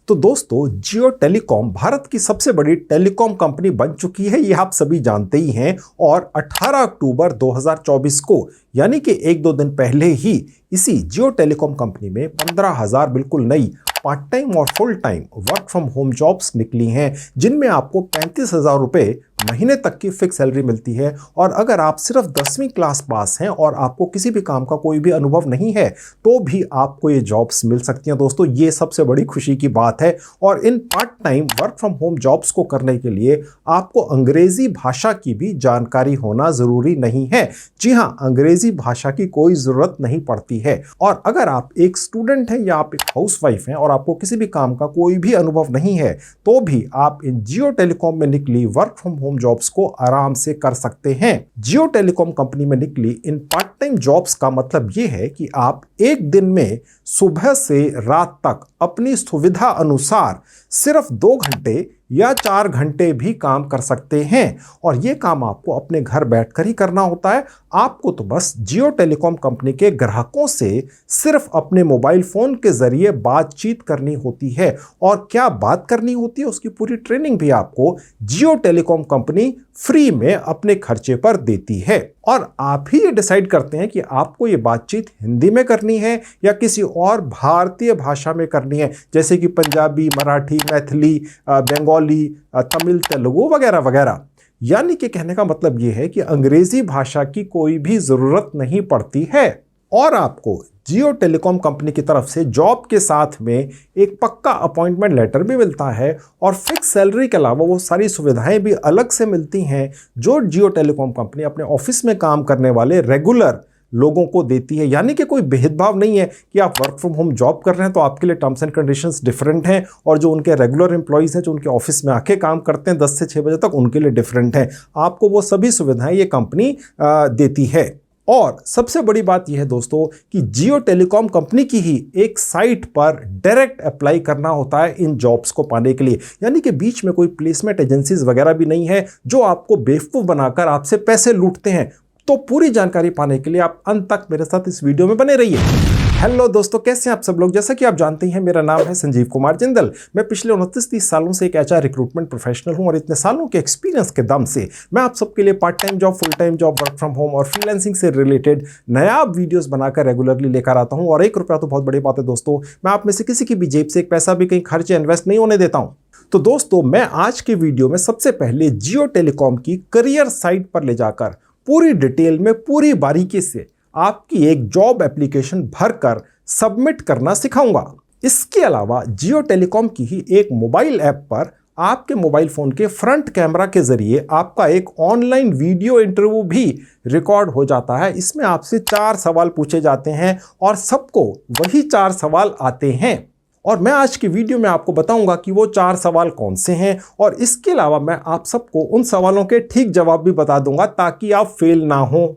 तो दोस्तों, जियो टेलीकॉम भारत की सबसे बड़ी टेलीकॉम कंपनी बन चुकी है, ये आप सभी जानते ही हैं। और 18 अक्टूबर 2024 को यानी कि एक दो दिन पहले ही इसी जियो टेलीकॉम कंपनी में 15,000 बिल्कुल नई पार्ट टाइम और full time work from home jobs निकली हैं, जिनमें आपको 35,000 रुपये महीने तक की फिक्स सैलरी मिलती है। और अगर आप सिर्फ 10वीं क्लास पास हैं और आपको किसी भी काम का कोई भी अनुभव नहीं है तो भी आपको ये जॉब्स मिल सकती हैं। दोस्तों, ये सबसे बड़ी खुशी की बात है। और in part time work from home jobs को करने के लिए आपको अंग्रेजी भाषा की भी जानकारी होना जरूरी नहीं है। जी हाँ, अंग्रेजी भाषा की कोई जरूरत नहीं पड़ती है। और अगर आप एक स्टूडेंट हैं या आप एक हाउसवाइफ हैं और आपको किसी भी काम का कोई भी अनुभव नहीं है तो भी आप इन जियो टेलीकॉम में निकली वर्क फ्रॉम होम जॉब्स को आराम से कर सकते हैं। जियो टेलीकॉम कंपनी में निकली इन पार्ट टाइम जॉब्स का मतलब यह है कि आप एक दिन में सुबह से रात तक अपनी सुविधा अनुसार सिर्फ 2 घंटे या 4 घंटे भी काम कर सकते हैं। और यह काम आपको अपने घर बैठकर ही करना होता है। आपको तो बस जियो टेलीकॉम कंपनी के ग्राहकों से सिर्फ अपने मोबाइल फोन के जरिए बातचीत करनी होती है। और क्या बात करनी होती है, उसकी पूरी ट्रेनिंग भी आपको जियो टेलीकॉम कंपनी फ्री में अपने खर्चे पर देती है। और आप ही ये डिसाइड करते हैं कि आपको ये बातचीत हिंदी में करनी है या किसी और भारतीय भाषा में करनी है, जैसे कि पंजाबी, मराठी, मैथिली, बंगाली, तमिल, तेलुगु वगैरह वगैरह। यानी कि कहने का मतलब ये है कि अंग्रेजी भाषा की कोई भी जरूरत नहीं पड़ती है। और आपको जियो टेलीकॉम कंपनी की तरफ से जॉब के साथ में एक पक्का अपॉइंटमेंट लेटर भी मिलता है। और फिक्स सैलरी के अलावा वो सारी सुविधाएं भी अलग से मिलती हैं जो जियो टेलीकॉम कंपनी अपने ऑफिस में काम करने वाले रेगुलर लोगों को देती है। यानी कि कोई भेदभाव नहीं है कि आप वर्क फ्रॉम होम जॉब कर रहे हैं तो आपके लिए टर्म्स एंड कंडीशंस डिफरेंट हैं, और जो उनके रेगुलर एम्प्लॉइज़ हैं जो उनके ऑफिस में आके काम करते हैं 10 से 6 बजे तक, उनके लिए डिफरेंट हैं। आपको वो सभी सुविधाएं ये कंपनी देती है। और सबसे बड़ी बात यह है दोस्तों कि जियो टेलीकॉम कंपनी की ही एक साइट पर डायरेक्ट अप्लाई करना होता है इन जॉब्स को पाने के लिए। यानी कि बीच में कोई प्लेसमेंट एजेंसीज वगैरह भी नहीं है जो आपको बेवकूफ़ बनाकर आपसे पैसे लूटते हैं। तो पूरी जानकारी पाने के लिए आप अंत तक मेरे साथ इस वीडियो में बने रहिए। हेलो दोस्तों, कैसे हैं आप सब लोग। जैसा कि आप जानते हैं, मेरा नाम है संजीव कुमार जिंदल। मैं पिछले 29-30 सालों से एक एचआर रिक्रूटमेंट प्रोफेशनल हूं और इतने सालों के एक्सपीरियंस के दम से मैं आप सबके लिए part time job, full time job, work from home और फ्रीलांसिंग से रिलेटेड नया वीडियोस बनाकर रेगुलरली लेकर आता हूं। और 1 रुपया तो बहुत बड़ी बात है दोस्तों, मैं आप में से किसी की भी जेब से एक पैसा भी कहीं खर्च या इन्वेस्ट नहीं होने देता हूं। तो दोस्तों, मैं आज के वीडियो में सबसे पहले जियो टेलीकॉम की करियर साइट पर ले जाकर पूरी डिटेल में, पूरी बारीकी से आपकी एक जॉब एप्लीकेशन भरकर सबमिट करना सिखाऊंगा। इसके अलावा जियो टेलीकॉम की ही एक मोबाइल ऐप पर आपके मोबाइल फोन के फ्रंट कैमरा के जरिए आपका एक ऑनलाइन वीडियो इंटरव्यू भी रिकॉर्ड हो जाता है। इसमें आपसे 4 सवाल पूछे जाते हैं और सबको वही 4 सवाल आते हैं। और मैं आज की वीडियो में आपको बताऊंगा कि वो 4 सवाल कौन से हैं। और इसके अलावा मैं आप सबको उन सवालों के ठीक जवाब भी बता दूंगा ताकि आप फेल ना हो।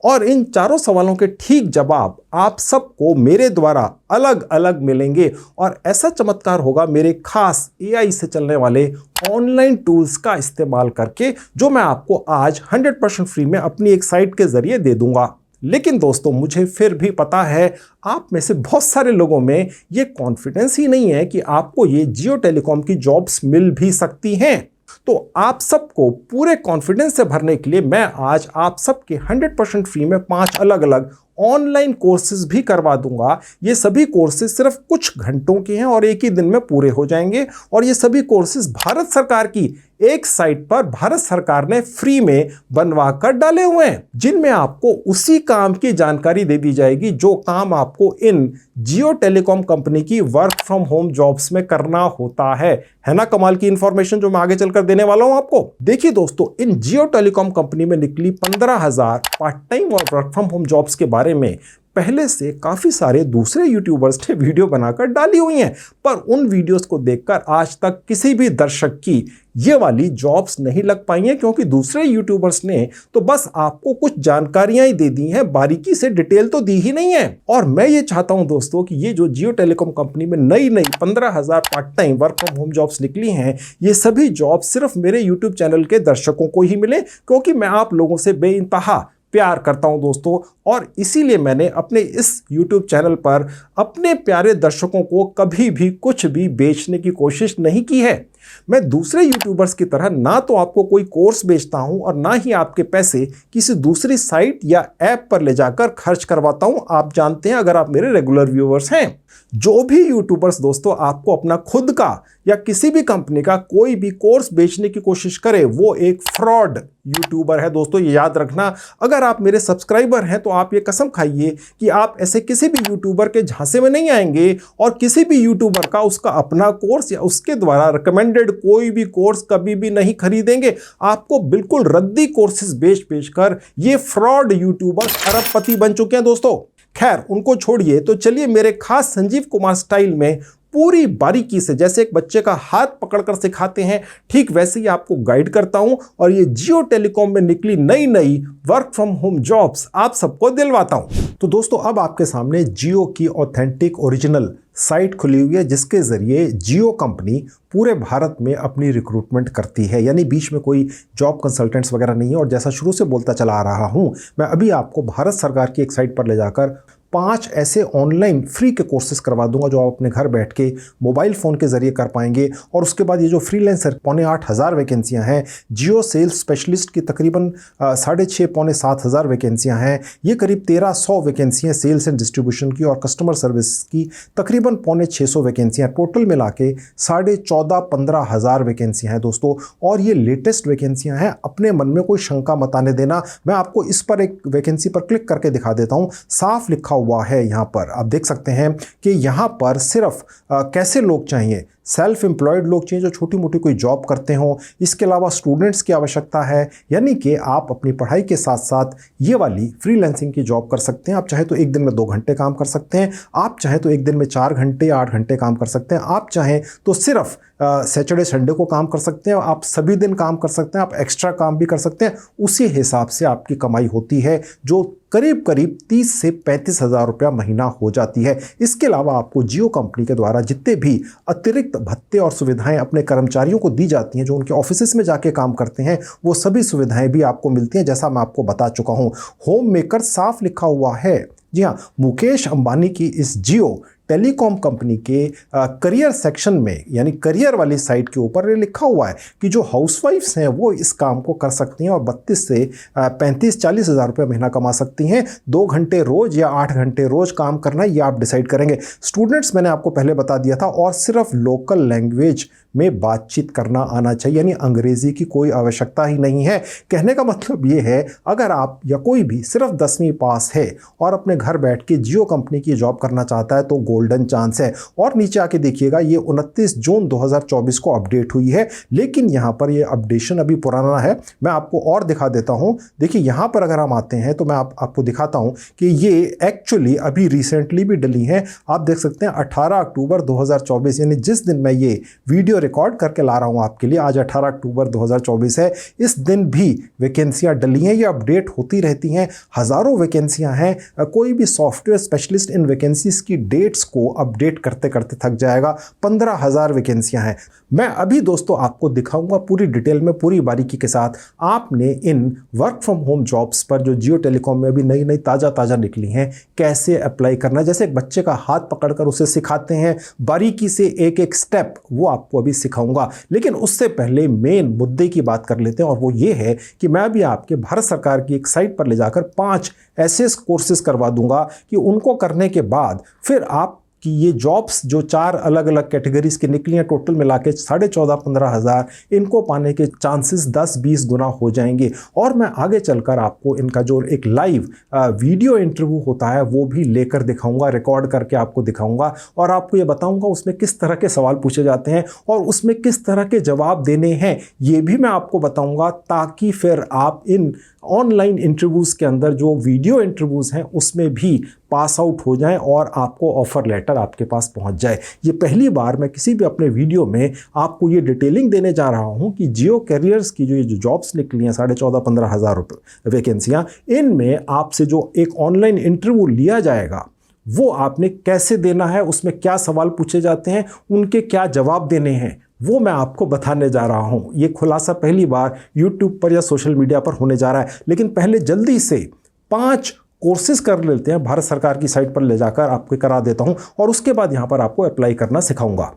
और इन चारों सवालों के ठीक जवाब आप सबको मेरे द्वारा अलग अलग मिलेंगे। और ऐसा चमत्कार होगा मेरे खास एआई से चलने वाले ऑनलाइन टूल्स का इस्तेमाल करके, जो मैं आपको आज 100% फ्री में अपनी एक साइट के जरिए दे दूंगा। लेकिन दोस्तों, मुझे फिर भी पता है आप में से बहुत सारे लोगों में ये कॉन्फिडेंस ही नहीं है कि आपको ये जियो टेलीकॉम की जॉब्स मिल भी सकती हैं। तो आप सबको पूरे कॉन्फिडेंस से भरने के लिए मैं आज आप सबके 100% फ्री में 5 अलग अलग ऑनलाइन कोर्सेज भी करवा दूंगा। ये सभी कोर्सेज सिर्फ कुछ घंटों के हैं और एक ही दिन में पूरे हो जाएंगे। और ये सभी कोर्सेज भारत सरकार की एक साइट पर भारत सरकार ने फ्री में बनवा कर डाले हुए हैं, जिनमें आपको उसी काम की जानकारी दे दी जाएगी जो काम आपको इन जियो टेलीकॉम कंपनी की वर्क फ्रॉम होम जॉब्स में करना होता है ना। कमाल की इंफॉर्मेशन जो मैं आगे चलकर देने वाला हूं आपको। देखिए दोस्तों, इन जियो टेलीकॉम कंपनी में निकली 15,000 पार्ट टाइम और वर्क फ्रॉम होम जॉब्स के बारे में पहले से काफ़ी सारे दूसरे यूट्यूबर्स ने वीडियो बनाकर डाली हुई हैं, पर उन वीडियोस को देखकर आज तक किसी भी दर्शक की ये वाली जॉब्स नहीं लग पाई हैं, क्योंकि दूसरे यूट्यूबर्स ने तो बस आपको कुछ जानकारियां ही दे दी हैं, बारीकी से डिटेल तो दी ही नहीं है। और मैं ये चाहता हूं दोस्तों कि ये जो जियो टेलीकॉम कंपनी में नई 15,000 part time work from home jobs निकली हैं, ये सभी जॉब्स सिर्फ मेरे यूट्यूब चैनल के दर्शकों को ही मिले, क्योंकि मैं आप लोगों से बेइंतहा प्यार करता हूं दोस्तों, और इसीलिए मैंने अपने इस YouTube चैनल पर अपने प्यारे दर्शकों को कभी भी कुछ भी बेचने की कोशिश नहीं की है। मैं दूसरे यूट्यूबर्स की तरह ना तो आपको कोई कोर्स बेचता हूं और ना ही आपके पैसे किसी दूसरी साइट या ऐप पर ले जाकर खर्च करवाता हूं। आप जानते हैं अगर आप मेरे रेगुलर व्यूअर्स हैं। जो भी यूट्यूबर्स दोस्तों आपको अपना खुद का या किसी भी कंपनी का कोई भी कोर्स बेचने की कोशिश करे, वो एक फ्रॉड यूट्यूबर है दोस्तों, ये याद रखना। अगर आप मेरे सब्सक्राइबर हैं तो आप ये कसम खाइए कि आप ऐसे किसी भी यूट्यूबर के झांसे में नहीं आएंगे और किसी भी यूट्यूबर का उसका अपना कोर्स या उसके द्वारा रिकमेंडेड कोई भी कोर्स कभी भी नहीं खरीदेंगे। आपको बिल्कुल रद्दी कोर्सेज बेच कर ये फ्रॉड यूट्यूबर अरबपति बन चुके हैं दोस्तों। खैर, उनको छोड़िए, तो चलिए मेरे खास संजीव कुमार स्टाइल में पूरी बारीकी से, जैसे एक बच्चे का हाथ पकड़कर सिखाते हैं, ठीक वैसे ही आपको गाइड करता हूं और ये जियो टेलीकॉम में निकली नई नई वर्क फ्रॉम होम जॉब्स आप सबको दिलवाता हूं। तो दोस्तों, अब आपके सामने जियो की ऑथेंटिक ओरिजिनल साइट खुली हुई है, जिसके जरिए जियो कंपनी पूरे भारत में अपनी रिक्रूटमेंट करती है। यानी बीच में कोई जॉब कंसल्टेंट्स वगैरह नहीं है। और जैसा शुरू से बोलता चला आ रहा हूं, मैं अभी आपको भारत सरकार की एक साइट पर ले जाकर 5 ऐसे ऑनलाइन फ्री के कोर्सेज करवा दूंगा जो आप अपने घर बैठ के मोबाइल फ़ोन के ज़रिए कर पाएंगे। और उसके बाद ये जो फ्रीलांसर 6,500 वैकेंसियां हैं, जियो सेल्स स्पेशलिस्ट की तकरीबन 6,500 पौने 7,000 वैकेंसियां हैं, ये करीब 1,300 वैकेंसियां सेल्स एंड डिस्ट्रीब्यूशन की और कस्टमर सर्विस की तकरीबन पौने 600 वैकेंसियां, टोटल मिला के 14,500-15,000 वैकेंसियां हैं दोस्तों। और ये लेटेस्ट वैकेंसियां हैं, अपने मन में कोई शंका मत आने देना। मैं आपको इस पर एक वैकेंसी पर क्लिक करके दिखा देता हूँ। साफ लिखा हुआ है, यहां पर आप देख सकते हैं कि यहां पर सिर्फ कैसे लोग चाहिए, सेल्फ एम्प्लॉयड लोग चाहिए जो छोटी मोटी कोई जॉब करते हों। इसके अलावा स्टूडेंट्स की आवश्यकता है, यानी कि आप अपनी पढ़ाई के साथ साथ ये वाली फ्रीलांसिंग की जॉब कर सकते हैं। आप चाहे तो एक दिन में 2 घंटे काम कर सकते हैं, आप चाहे तो एक दिन में 4 घंटे 8 घंटे काम कर सकते हैं, आप चाहें तो सिर्फ सैटरडे संडे को काम कर सकते हैं, आप सभी दिन काम कर सकते हैं, आप एक्स्ट्रा काम भी कर सकते हैं। उसी हिसाब से आपकी कमाई होती है जो करीब करीब 30 से 35,000 रुपया महीना हो जाती है। इसके अलावा आपको जियो कंपनी के द्वारा जितने भी अतिरिक्त भत्ते और सुविधाएं अपने कर्मचारियों को दी जाती हैं जो उनके ऑफिसेस में जाके काम करते हैं, वो सभी सुविधाएं भी आपको मिलती हैं, जैसा मैं आपको बता चुका हूं। होम मेकर साफ लिखा हुआ है। जी हाँ, मुकेश अंबानी की इस जियो टेलीकॉम कंपनी के करियर सेक्शन में, यानी करियर वाली साइट के ऊपर ये लिखा हुआ है कि जो हाउसवाइफ्स हैं वो इस काम को कर सकती हैं और 32 से 35-40 हज़ार रुपये महीना कमा सकती हैं। 2 घंटे रोज या 8 घंटे रोज काम करना, ये आप डिसाइड करेंगे। स्टूडेंट्स मैंने आपको पहले बता दिया था, और सिर्फ लोकल लैंग्वेज में बातचीत करना आना चाहिए, यानी अंग्रेजी की कोई आवश्यकता ही नहीं है। कहने का मतलब ये है, अगर आप या कोई भी सिर्फ 10वीं पास है और अपने घर बैठ के जियो कंपनी की जॉब करना चाहता है तो गोल्डन चांस है। और नीचे आके देखिएगा, ये 29 जून 2024 को अपडेट हुई है, लेकिन यहाँ पर ये अपडेशन अभी पुराना है। मैं आपको और दिखा देता हूँ। देखिए यहाँ पर अगर हम आते हैं तो मैं आपको दिखाता हूँ कि ये एक्चुअली अभी रिसेंटली भी डली हैं। आप देख सकते हैं 18 अक्टूबर 2024, यानी जिस दिन मैं ये वीडियो रिकॉर्ड करके ला रहा हूं आपके लिए, आज 18 अक्टूबर 2024 है, इस दिन भी वैकेंसियां डली हैं। ये अपडेट होती रहती हैं, हज़ारों वैकेंसियां हैं। कोई भी सॉफ्टवेयर स्पेशलिस्ट इन वैकेंसीज की डेट्स को अपडेट करते करते थक जाएगा। 15,000 वैकेंसियां हैं। मैं अभी दोस्तों आपको दिखाऊंगा पूरी डिटेल में, पूरी बारीकी के साथ। आपने in work from home jobs पर जो जियो टेलीकॉम में अभी नई नई ताज़ा निकली हैं, कैसे अप्लाई करना, जैसे एक बच्चे का हाथ पकड़कर उसे सिखाते हैं बारीकी से एक एक स्टेप, वो आपको अभी सिखाऊंगा। लेकिन उससे पहले मेन मुद्दे की बात कर लेते हैं, और वो ये है कि मैं अभी आपके भारत सरकार की एक साइट पर ले जाकर 5 ऐसे कोर्सेज करवा दूंगा कि उनको करने के बाद फिर आप कि ये जॉब्स जो 4 अलग अलग कैटेगरीज की निकली हैं, टोटल मिला के 14,500-15,000, इनको पाने के चांसेस 10-20 गुना हो जाएंगे। और मैं आगे चलकर आपको इनका जो एक लाइव वीडियो इंटरव्यू होता है वो भी लेकर दिखाऊंगा, रिकॉर्ड करके आपको दिखाऊंगा, और आपको ये बताऊंगा उसमें किस तरह के सवाल पूछे जाते हैं और उसमें किस तरह के जवाब देने हैं, ये भी मैं आपको बताऊंगा, ताकि फिर आप इन ऑनलाइन इंटरव्यूज़ के अंदर जो वीडियो इंटरव्यूज़ हैं उसमें भी पास आउट हो जाएं और आपको ऑफ़र लेटर आपके पास पहुंच जाए। ये पहली बार मैं किसी भी अपने वीडियो में आपको ये डिटेलिंग देने जा रहा हूं कि जियो कैरियर्स की जो ये जॉब्स निकली हैं 14,500-15,000 रुपये वैकेंसियाँ, इनमें आपसे जो एक ऑनलाइन इंटरव्यू लिया जाएगा वो आपने कैसे देना है, उसमें क्या सवाल पूछे जाते हैं, उनके क्या जवाब देने हैं, वो मैं आपको बताने जा रहा हूं। ये खुलासा पहली बार YouTube पर या सोशल मीडिया पर होने जा रहा है। लेकिन पहले जल्दी से 5 कोर्सेज कर लेते हैं, भारत सरकार की साइट पर ले जाकर आपको करा देता हूं और उसके बाद यहां पर आपको अप्लाई करना सिखाऊंगा।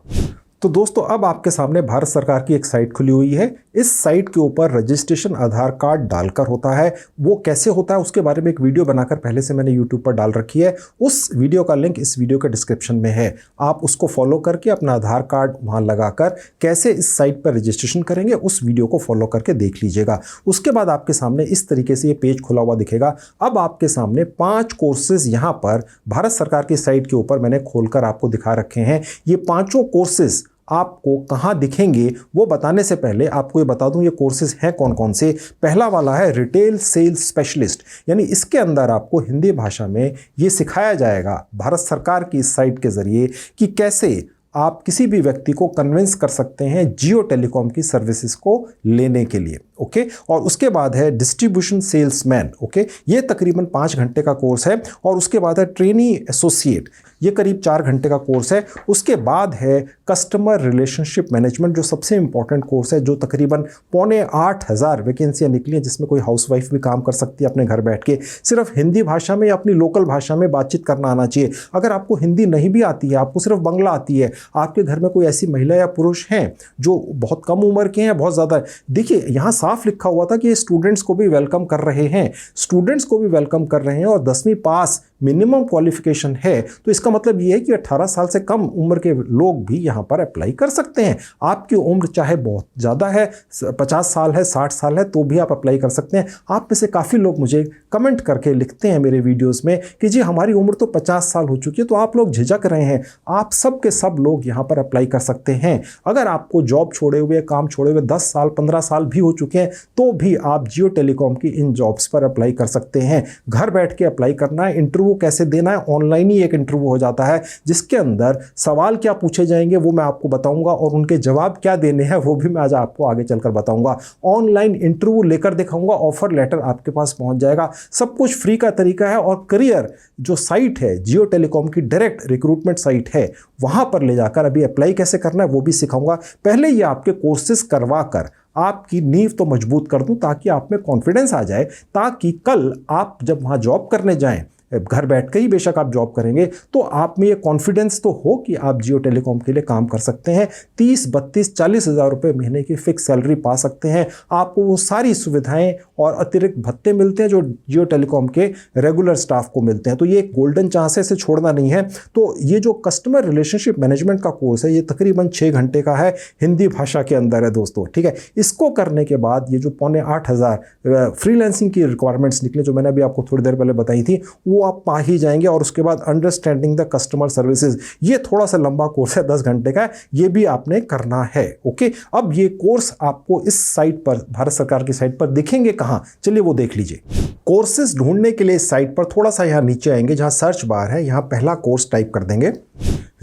तो दोस्तों अब आपके सामने भारत सरकार की एक साइट खुली हुई है। इस साइट के ऊपर रजिस्ट्रेशन आधार कार्ड डालकर होता है। वो कैसे होता है उसके बारे में एक वीडियो बनाकर पहले से मैंने यूट्यूब पर डाल रखी है। उस वीडियो का लिंक इस वीडियो के डिस्क्रिप्शन में है। आप उसको फॉलो करके अपना आधार कार्ड वहां लगाकर कैसे इस साइट पर रजिस्ट्रेशन करेंगे उस वीडियो को फॉलो करके देख लीजिएगा। उसके बाद आपके सामने इस तरीके से ये पेज खुला हुआ दिखेगा। अब आपके सामने 5 कोर्सेज यहाँ पर भारत सरकार की साइट के ऊपर मैंने खोलकर आपको दिखा रखे हैं। ये 5 कोर्सेज आपको कहाँ दिखेंगे वो बताने से पहले आपको ये बता दूं ये कोर्सेज हैं कौन कौन से। पहला वाला है रिटेल सेल्स स्पेशलिस्ट, यानी इसके अंदर आपको हिंदी भाषा में ये सिखाया जाएगा भारत सरकार की इस साइट के ज़रिए कि कैसे आप किसी भी व्यक्ति को कन्विंस कर सकते हैं जियो टेलीकॉम की सर्विसेज को लेने के लिए। ओके, और उसके बाद है डिस्ट्रीब्यूशन सेल्समैन। ओके, ये तकरीबन 5 घंटे का कोर्स है। और उसके बाद है ट्रेनी एसोसिएट, ये करीब 4 घंटे का कोर्स है। उसके बाद है कस्टमर रिलेशनशिप मैनेजमेंट, जो सबसे इंपॉर्टेंट कोर्स है, जो तकरीबन 7,500 वैकेंसियाँ निकली हैं, जिसमें कोई हाउसवाइफ भी काम कर सकती है अपने घर बैठ के। सिर्फ हिंदी भाषा में या अपनी लोकल भाषा में बातचीत करना आना चाहिए। अगर आपको हिंदी नहीं भी आती है, आपको सिर्फ बांग्ला आती है, आपके घर में कोई ऐसी महिला या पुरुष हैं जो बहुत कम उम्र के हैं, बहुत ज़्यादा, देखिए यहाँ साफ लिखा हुआ था कि ये स्टूडेंट्स को भी वेलकम कर रहे हैं, स्टूडेंट्स को भी वेलकम कर रहे हैं और 10वीं पास मिनिमम क्वालिफिकेशन है। तो इसका मतलब ये है कि 18 साल से कम उम्र के लोग भी यहाँ पर अप्लाई कर सकते हैं। आपकी उम्र चाहे बहुत ज़्यादा है, 50 साल है, 60 साल है, तो भी आप अप्लाई कर सकते हैं। आप में से काफ़ी लोग मुझे कमेंट करके लिखते हैं मेरे वीडियोस में कि जी हमारी उम्र तो 50 साल हो चुकी है, तो आप लोग झिझक रहे हैं। आप सब के सब लोग यहाँ पर अप्लाई कर सकते हैं। अगर आपको जॉब छोड़े हुए, काम छोड़े हुए 10 साल 15 साल भी हो चुके हैं, तो भी आप जियो टेलीकॉम की इन जॉब्स पर अप्लाई कर सकते हैं। घर बैठ के अप्लाई करना है। इंटरव्यू कैसे देना है, ऑनलाइन ही एक इंटरव्यू हो जाता है, जिसके अंदर सवाल क्या पूछे जाएंगे वो मैं आपको बताऊंगा और उनके जवाब क्या देने हैं वो भी मैं आज आपको आगे चलकर बताऊंगा। ऑनलाइन इंटरव्यू लेकर दिखाऊंगा, ऑफर लेटर आपके पास पहुंच जाएगा। सब कुछ फ्री का तरीका है। और करियर जो साइट है जियो टेलीकॉम की, डायरेक्ट रिक्रूटमेंट साइट है, वहां पर ले जाकर अभी अप्लाई कैसे करना है वो भी सिखाऊंगा। पहले ये आपके कोर्सेज करवा कर आपकी नींव तो मजबूत कर दूं, ताकि आप में कॉन्फिडेंस आ जाए, ताकि कल आप जब वहां जॉब करने जाएं, घर बैठ के ही बेशक आप जॉब करेंगे, तो आप में ये कॉन्फिडेंस तो हो कि आप जियो टेलीकॉम के लिए काम कर सकते हैं। 30, 32, 40 हज़ार रुपये महीने की फिक्स सैलरी पा सकते हैं। आपको वो सारी सुविधाएं और अतिरिक्त भत्ते मिलते हैं जो जियो टेलीकॉम के रेगुलर स्टाफ को मिलते हैं। तो ये एक गोल्डन चांस है, इसे छोड़ना नहीं है। तो ये जो कस्टमर रिलेशनशिप मैनेजमेंट का कोर्स है, ये तकरीबन 6 घंटे का है, हिंदी भाषा के अंदर है दोस्तों। ठीक है, इसको करने के बाद ये जो 7,500 फ्रीलांसिंग की रिक्वायरमेंट्स निकले, जो मैंने अभी आपको थोड़ी देर पहले बताई थी, वो आप पा ही जाएंगे। और उसके बाद अंडरस्टैंडिंग द कस्टमर सर्विसेज, ये थोड़ा सा लंबा कोर्स है, 10 घंटे का है, ये भी आपने करना है। ओके, अब ये कोर्स आपको इस साइट पर, भारत सरकार की साइट पर दिखेंगे कहां, चलिए वो देख लीजिए। कोर्सेज ढूंढने के लिए इस साइट पर थोड़ा सा यहां नीचे आएंगे, जहां सर्च बार है, यहां पहला कोर्स टाइप कर देंगे,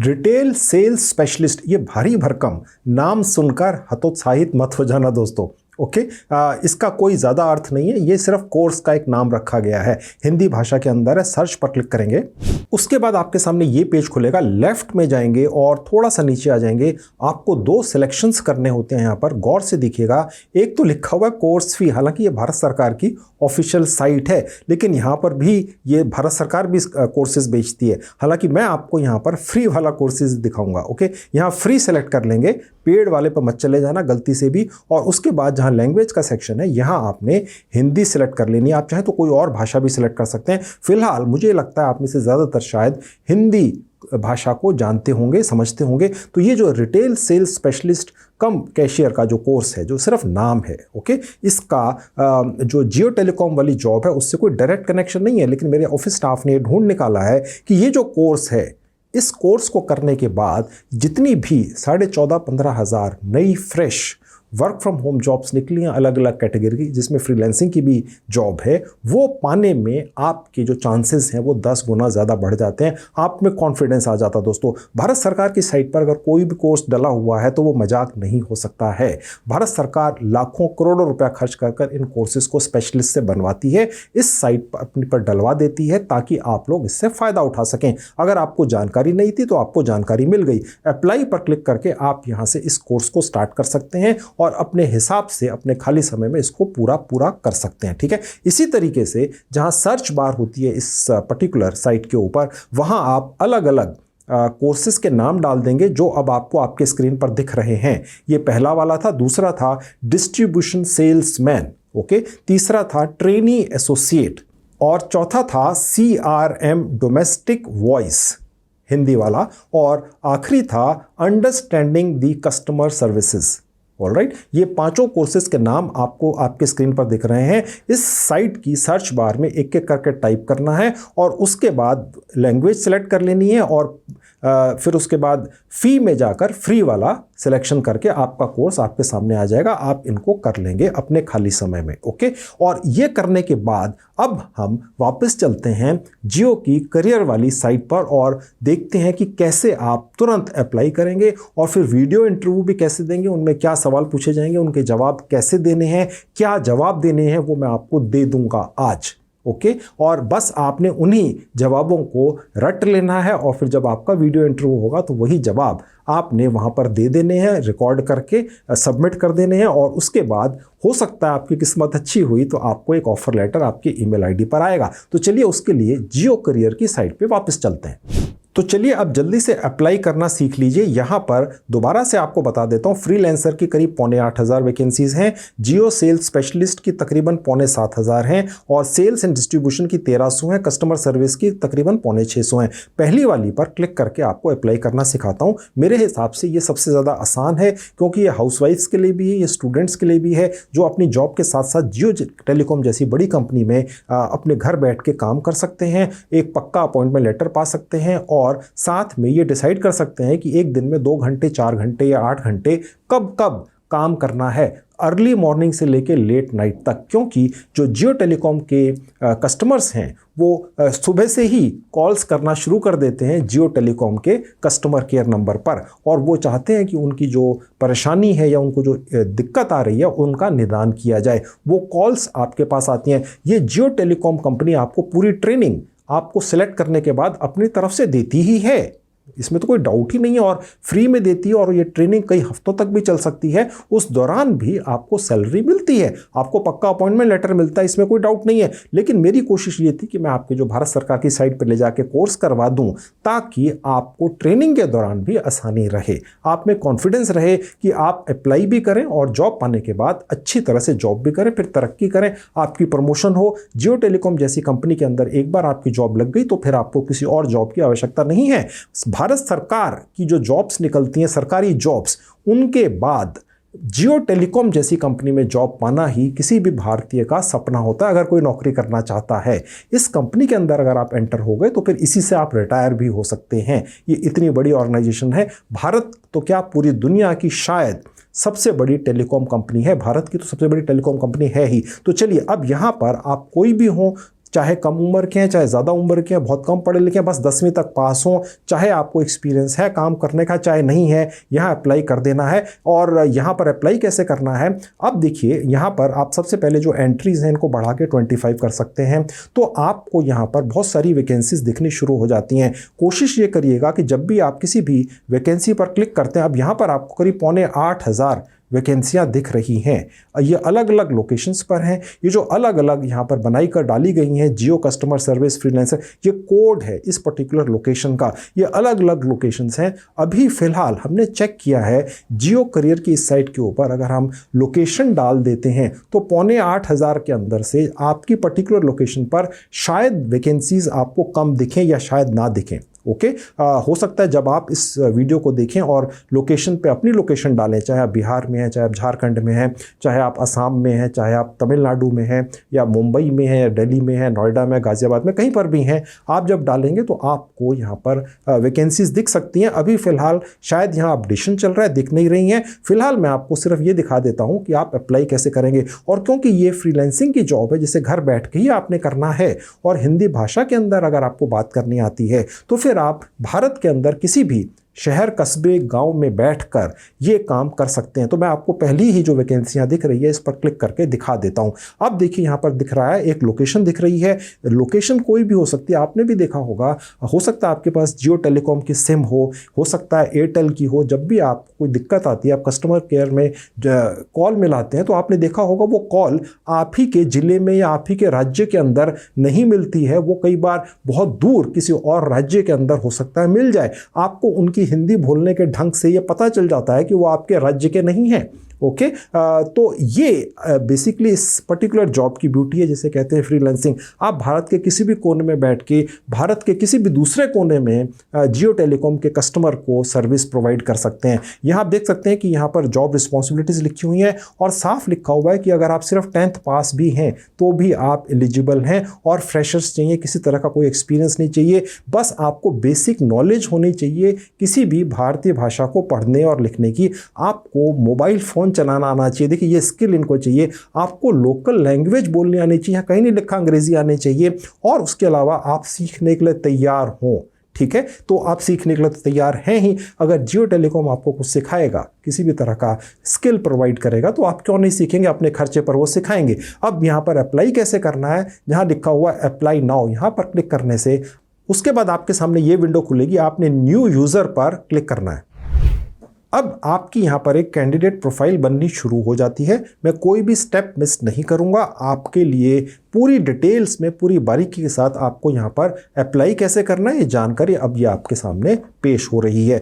रिटेल सेल्स स्पेशलिस्ट। ये भारी भरकम नाम सुनकर हतोत्साहित मत हो जाना दोस्तों। ओके, इसका कोई ज़्यादा अर्थ नहीं है, ये सिर्फ कोर्स का एक नाम रखा गया है, हिंदी भाषा के अंदर है। सर्च पर क्लिक करेंगे, उसके बाद आपके सामने ये पेज खुलेगा। लेफ्ट में जाएंगे और थोड़ा सा नीचे आ जाएंगे। आपको 2 सिलेक्शंस करने होते हैं यहाँ पर, गौर से देखिएगा। एक तो लिखा हुआ है कोर्स फी, हालांकि ये भारत सरकार की ऑफिशियल साइट है, लेकिन यहाँ पर भी ये भारत सरकार भी कोर्सेज बेचती है। हालांकि मैं आपको यहाँ पर फ्री वाला कोर्सेज दिखाऊंगा। ओके, यहाँ फ्री सेलेक्ट कर लेंगे, पेड वाले पर मत चले जाना गलती से भी। और उसके बाद जहाँ लैंग्वेज का सेक्शन है, यहाँ आपने हिंदी सेलेक्ट कर लेनी है। आप चाहे तो कोई और भाषा भी सिलेक्ट कर सकते हैं। फिलहाल मुझे लगता है आप में से ज़्यादातर शायद हिंदी भाषा को जानते होंगे, समझते होंगे। तो ये जो रिटेल सेल्स स्पेशलिस्ट कम कैशियर का जो कोर्स है, जो सिर्फ नाम है, ओके, इसका जो जियो टेलीकॉम वाली जॉब है उससे कोई डायरेक्ट कनेक्शन नहीं है, लेकिन मेरे ऑफिस स्टाफ ने ढूंढ निकाला है कि ये जो कोर्स है, इस कोर्स को करने के बाद जितनी भी 14,500-15 हज़ार नई fresh work from home jobs निकली हैं अलग अलग कैटेगरी की, जिसमें फ्रीलांसिंग की भी जॉब है, वो पाने में आपके जो चांसेस हैं वो 10 गुना ज़्यादा बढ़ जाते हैं। आप में कॉन्फिडेंस आ जाता दोस्तों। भारत सरकार की साइट पर अगर कोई भी कोर्स डला हुआ है तो वो मजाक नहीं हो सकता है। भारत सरकार लाखों करोड़ों रुपया खर्च कर इन कोर्सेज को स्पेशलिस्ट से बनवाती है, इस साइट पर अपनी पर डलवा देती है, ताकि आप लोग इससे फ़ायदा उठा सकें। अगर आपको जानकारी नहीं थी तो आपको जानकारी मिल गई। अप्लाई पर क्लिक करके आप यहाँ से इस कोर्स को स्टार्ट कर सकते हैं और अपने हिसाब से अपने खाली समय में इसको पूरा कर सकते हैं। ठीक है, इसी तरीके से जहां सर्च बार होती है इस पर्टिकुलर साइट के ऊपर, वहां आप अलग अलग कोर्सेज के नाम डाल देंगे जो अब आपको आपके स्क्रीन पर दिख रहे हैं। ये पहला वाला था, दूसरा था डिस्ट्रीब्यूशन सेल्समैन, ओके, तीसरा था ट्रेनी एसोसिएट, और चौथा था CRM डोमेस्टिक वॉइस हिंदी वाला, और आखिरी था understanding the customer services. Alright, ये पांचों कोर्सेज के नाम आपको आपके स्क्रीन पर दिख रहे हैं। इस साइट की सर्च बार में एक एक करके टाइप करना है और उसके बाद लैंग्वेज सेलेक्ट कर लेनी है, और फिर उसके बाद फी में जाकर फ्री वाला सिलेक्शन करके आपका कोर्स आपके सामने आ जाएगा। आप इनको कर लेंगे अपने खाली समय में, ओके। और ये करने के बाद अब हम वापस चलते हैं जियो की करियर वाली साइट पर और देखते हैं कि कैसे आप तुरंत अप्लाई करेंगे और फिर वीडियो इंटरव्यू भी कैसे देंगे, उनमें क्या सवाल पूछे जाएंगे, उनके जवाब कैसे देने हैं, क्या जवाब देने हैं, वो मैं आपको दे दूंगा आज, ओके। और बस आपने उन्हीं जवाबों को रट लेना है और फिर जब आपका वीडियो इंटरव्यू होगा तो वही जवाब आपने वहाँ पर दे देने हैं, रिकॉर्ड करके सबमिट कर देने हैं, और उसके बाद हो सकता है आपकी किस्मत अच्छी हुई तो आपको एक ऑफर लेटर आपके ईमेल आईडी पर आएगा। तो चलिए उसके लिए जियो करियर की साइट पे वापस चलते हैं। तो चलिए अब जल्दी से अप्लाई करना सीख लीजिए। यहाँ पर दोबारा से आपको बता देता हूँ, फ्रीलांसर की करीब 8,500 वैकेंसीज हैं, जियो सेल्स स्पेशलिस्ट की तकरीबन 7,500 हैं, और सेल्स एंड डिस्ट्रीब्यूशन की 1300 हैं, कस्टमर सर्विस की तकरीबन 650 हैं। पहली वाली पर क्लिक करके आपको अप्लाई करना सिखाता हूँ। मेरे हिसाब से ये सबसे ज़्यादा आसान है क्योंकि ये हाउसवाइफ्स के लिए भी है, ये स्टूडेंट्स के लिए भी है जो अपनी जॉब के साथ साथ जियो टेलीकॉम जैसी बड़ी कंपनी में अपने घर बैठ के काम कर सकते हैं, एक पक्का अपॉइंटमेंट लेटर पा सकते हैं, और साथ में ये डिसाइड कर सकते हैं कि एक दिन में 2 घंटे, 4 घंटे या 8 घंटे कब कब काम करना है, अर्ली मॉर्निंग से लेके लेट नाइट तक। क्योंकि जो जियो टेलीकॉम के कस्टमर्स हैं वो सुबह से ही कॉल्स करना शुरू कर देते हैं जियो टेलीकॉम के कस्टमर केयर नंबर पर, और वो चाहते हैं कि उनकी जो परेशानी है या उनको जो दिक्कत आ रही है उनका निदान किया जाए। वो कॉल्स आपके पास आती हैं। ये जियो टेलीकॉम कंपनी आपको पूरी ट्रेनिंग आपको सिलेक्ट करने के बाद अपनी तरफ से देती ही है, इसमें तो कोई डाउट ही नहीं है, और फ्री में देती है, और ये ट्रेनिंग कई हफ्तों तक भी चल सकती है। उस दौरान भी आपको सैलरी मिलती है, आपको पक्का अपॉइंटमेंट लेटर मिलता है, इसमें कोई डाउट नहीं है। लेकिन मेरी कोशिश ये थी कि मैं आपके जो भारत सरकार की साइट पर ले जाके कोर्स करवा दूं ताकि आपको ट्रेनिंग के दौरान भी आसानी रहे, आप में कॉन्फिडेंस रहे कि आप अप्लाई भी करें और जॉब पाने के बाद अच्छी तरह से जॉब भी करें, फिर तरक्की करें, आपकी प्रमोशन हो। जियो टेलीकॉम जैसी कंपनी के अंदर एक बार आपकी जॉब लग गई तो फिर आपको किसी और जॉब की आवश्यकता नहीं है। भारत सरकार की जो जॉब्स निकलती हैं, सरकारी जॉब्स, उनके बाद जियो टेलीकॉम जैसी कंपनी में जॉब पाना ही किसी भी भारतीय का सपना होता है अगर कोई नौकरी करना चाहता है। इस कंपनी के अंदर अगर आप एंटर हो गए तो फिर इसी से आप रिटायर भी हो सकते हैं। ये इतनी बड़ी ऑर्गेनाइजेशन है, भारत तो क्या पूरी दुनिया की शायद सबसे बड़ी टेलीकॉम कंपनी है, भारत की तो सबसे बड़ी टेलीकॉम कंपनी है ही। तो चलिए अब यहाँ पर आप कोई भी हो, चाहे कम उम्र के हैं चाहे ज़्यादा उम्र के हैं, बहुत कम पढ़े लिखे हैं, बस 10वीं तक पास हों, चाहे आपको एक्सपीरियंस है काम करने का चाहे नहीं है, यहाँ अप्लाई कर देना है। और यहाँ पर अप्लाई कैसे करना है, अब देखिए यहाँ पर आप सबसे पहले जो एंट्रीज़ हैं इनको बढ़ा के 25 कर सकते हैं। तो आपको यहाँ पर बहुत सारी वैकेंसीज दिखनी शुरू हो जाती हैं। कोशिश ये करिएगा कि जब भी आप किसी भी वैकेंसी पर क्लिक करते हैं, अब यहाँ पर आपको करीब 8,500 वैकेंसियाँ दिख रही हैं। ये अलग अलग लोकेशंस पर हैं। ये जो अलग अलग यहाँ पर बनाई कर डाली गई हैं, जियो कस्टमर सर्विस फ्रीलांसर, ये कोड है इस पर्टिकुलर लोकेशन का। ये अलग अलग लोकेशंस हैं। अभी फ़िलहाल हमने चेक किया है जियो करियर की इस साइट के ऊपर, अगर हम लोकेशन डाल देते हैं तो 8,500 के अंदर से आपकी पर्टिकुलर लोकेशन पर शायद वैकेंसीज़ आपको कम दिखें या शायद ना दिखें, ओके। हो सकता है जब आप इस वीडियो को देखें और लोकेशन पे अपनी लोकेशन डालें, चाहे आप बिहार में हैं, चाहे आप झारखंड में हैं, चाहे आप असम में हैं, चाहे आप तमिलनाडु में हैं, या मुंबई में हैं, या दिल्ली में हैं, नोएडा में, गाज़ियाबाद में, कहीं पर भी हैं, आप जब डालेंगे तो आपको यहाँ पर वैकेंसीज़ दिख सकती हैं। अभी फ़िलहाल शायद यहाँ अपडेशन चल रहा है, दिख नहीं रही हैं। फ़िलहाल मैं आपको सिर्फ ये दिखा देता हूँ कि आप अप्लाई कैसे करेंगे। और क्योंकि ये फ्रीलांसिंग की जॉब है जिसे घर बैठ के ही आपने करना है, और हिंदी भाषा के अंदर अगर आपको बात करनी आती है तो फिर आप भारत के अंदर किसी भी शहर कस्बे गांव में बैठकर ये काम कर सकते हैं। तो मैं आपको पहली ही जो वैकेंसियां दिख रही है इस पर क्लिक करके दिखा देता हूं। अब देखिए यहाँ पर दिख रहा है एक लोकेशन दिख रही है। लोकेशन कोई भी हो सकती है, आपने भी देखा होगा, हो सकता है आपके पास जियो टेलीकॉम की सिम हो सकता है एयरटेल की हो। जब भी आपको कोई दिक्कत आती है, आप कस्टमर केयर में कॉल मिलाते हैं, तो आपने देखा होगा वो कॉल आप ही के ज़िले में या आप ही के राज्य के अंदर नहीं मिलती है, वो कई बार बहुत दूर किसी और राज्य के अंदर हो सकता है मिल जाए। आपको उनकी हिंदी बोलने के ढंग से ये पता चल जाता है कि वो आपके राज्य के नहीं हैं। ओके, तो ये बेसिकली इस पर्टिकुलर जॉब की ब्यूटी है, जिसे कहते हैं फ्रीलांसिंग। आप भारत के किसी भी कोने में बैठ के भारत के किसी भी दूसरे कोने में जियो टेलीकॉम के कस्टमर को सर्विस प्रोवाइड कर सकते हैं। यहाँ आप देख सकते हैं कि यहाँ पर जॉब रिस्पॉन्सिबिलिटीज़ लिखी हुई हैं और साफ लिखा हुआ है कि अगर आप सिर्फ 10th पास भी हैं तो भी आप एलिजिबल हैं, और फ्रेशर्स चाहिए, किसी तरह का कोई एक्सपीरियंस नहीं चाहिए, बस आपको बेसिक नॉलेज होनी चाहिए किसी भी भारतीय भाषा को पढ़ने और लिखने की। आपको मोबाइल फ़ोन चलाना आना चाहिए, देखिए ये स्किल इनको चाहिए। आपको लोकल लैंग्वेज बोलनी आनी चाहिए, कहीं नहीं लिखा अंग्रेजी आनी चाहिए, और उसके अलावा आप सीखने के लिए तैयार हों। ठीक है, तो आप सीखने के लिए तैयार हैं ही। अगर जियो टेलीकॉम आपको कुछ सिखाएगा, किसी भी तरह का स्किल प्रोवाइड करेगा, तो आप क्यों नहीं सीखेंगे, अपने खर्चे पर वो सिखाएंगे। अब यहाँ पर अप्लाई कैसे करना है, जहाँ लिखा हुआ अप्लाई नाउ, यहाँ पर क्लिक करने से उसके बाद आपके सामने ये विंडो खुलेगी। आपने न्यू यूज़र पर क्लिक करना है। अब आपकी यहाँ पर एक कैंडिडेट प्रोफाइल बननी शुरू हो जाती है। मैं कोई भी स्टेप मिस नहीं करूँगा, आपके लिए पूरी डिटेल्स में पूरी बारीकी के साथ आपको यहाँ पर अप्लाई कैसे करना है ये जानकारी अब ये आपके सामने पेश हो रही है।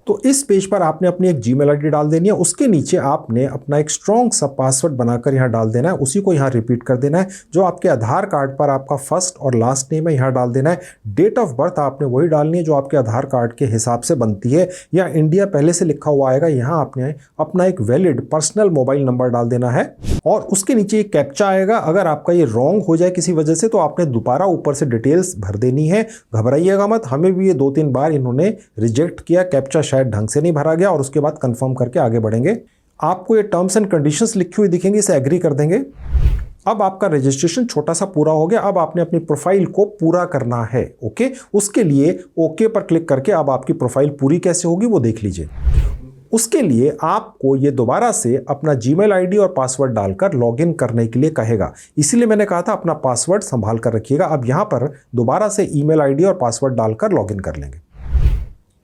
तो इस पेज पर आपने अपनी एक जीमेल आईडी डाल देनी है, उसके नीचे आपने अपना एक स्ट्रॉन्ग सा पासवर्ड बनाकर यहाँ डाल देना है, उसी को यहाँ रिपीट कर देना है। जो आपके आधार कार्ड पर आपका फर्स्ट और लास्ट नेम है यहाँ डाल देना है। डेट ऑफ बर्थ आपने वही डालनी है जो आपके आधार कार्ड के हिसाब से बनती है, या इंडिया पहले से लिखा हुआ आएगा। यहाँ आपने अपना एक वैलिड पर्सनल मोबाइल नंबर डाल देना है, और उसके नीचे एक कैप्चा आएगा। अगर आपका ये रॉन्ग हो जाए किसी वजह से तो आपने दोबारा ऊपर से डिटेल्स भर देनी है। घबराइएगा मत, हमें भी ये 2-3 बार इन्होंने रिजेक्ट किया, कैप्चा शायद ढंग से नहीं भरा गया, और उसके बाद कंफर्म करके आगे बढ़ेंगे। आपको ये टर्म्स एंड कंडीशंस लिखी हुई दिखेंगी, इसे एग्री कर देंगे। अब आपका रजिस्ट्रेशन छोटा सा पूरा हो गया। अब आपने अपनी प्रोफाइल को पूरा करना है। ओके, उसके लिए ओके पर क्लिक करके अब आपकी प्रोफाइल पूरी कैसे होगी वो देख लीजिए। उसके लिए आपको ये दोबारा से अपना जीमेल आईडी और पासवर्ड डालकर लॉगिन करने के लिए कहेगा, इसीलिए मैंने कहा था अपना पासवर्ड संभाल कर रखिएगा। अब यहाँ पर दोबारा से ईमेल आईडी और पासवर्ड डालकर लॉगिन कर लेंगे।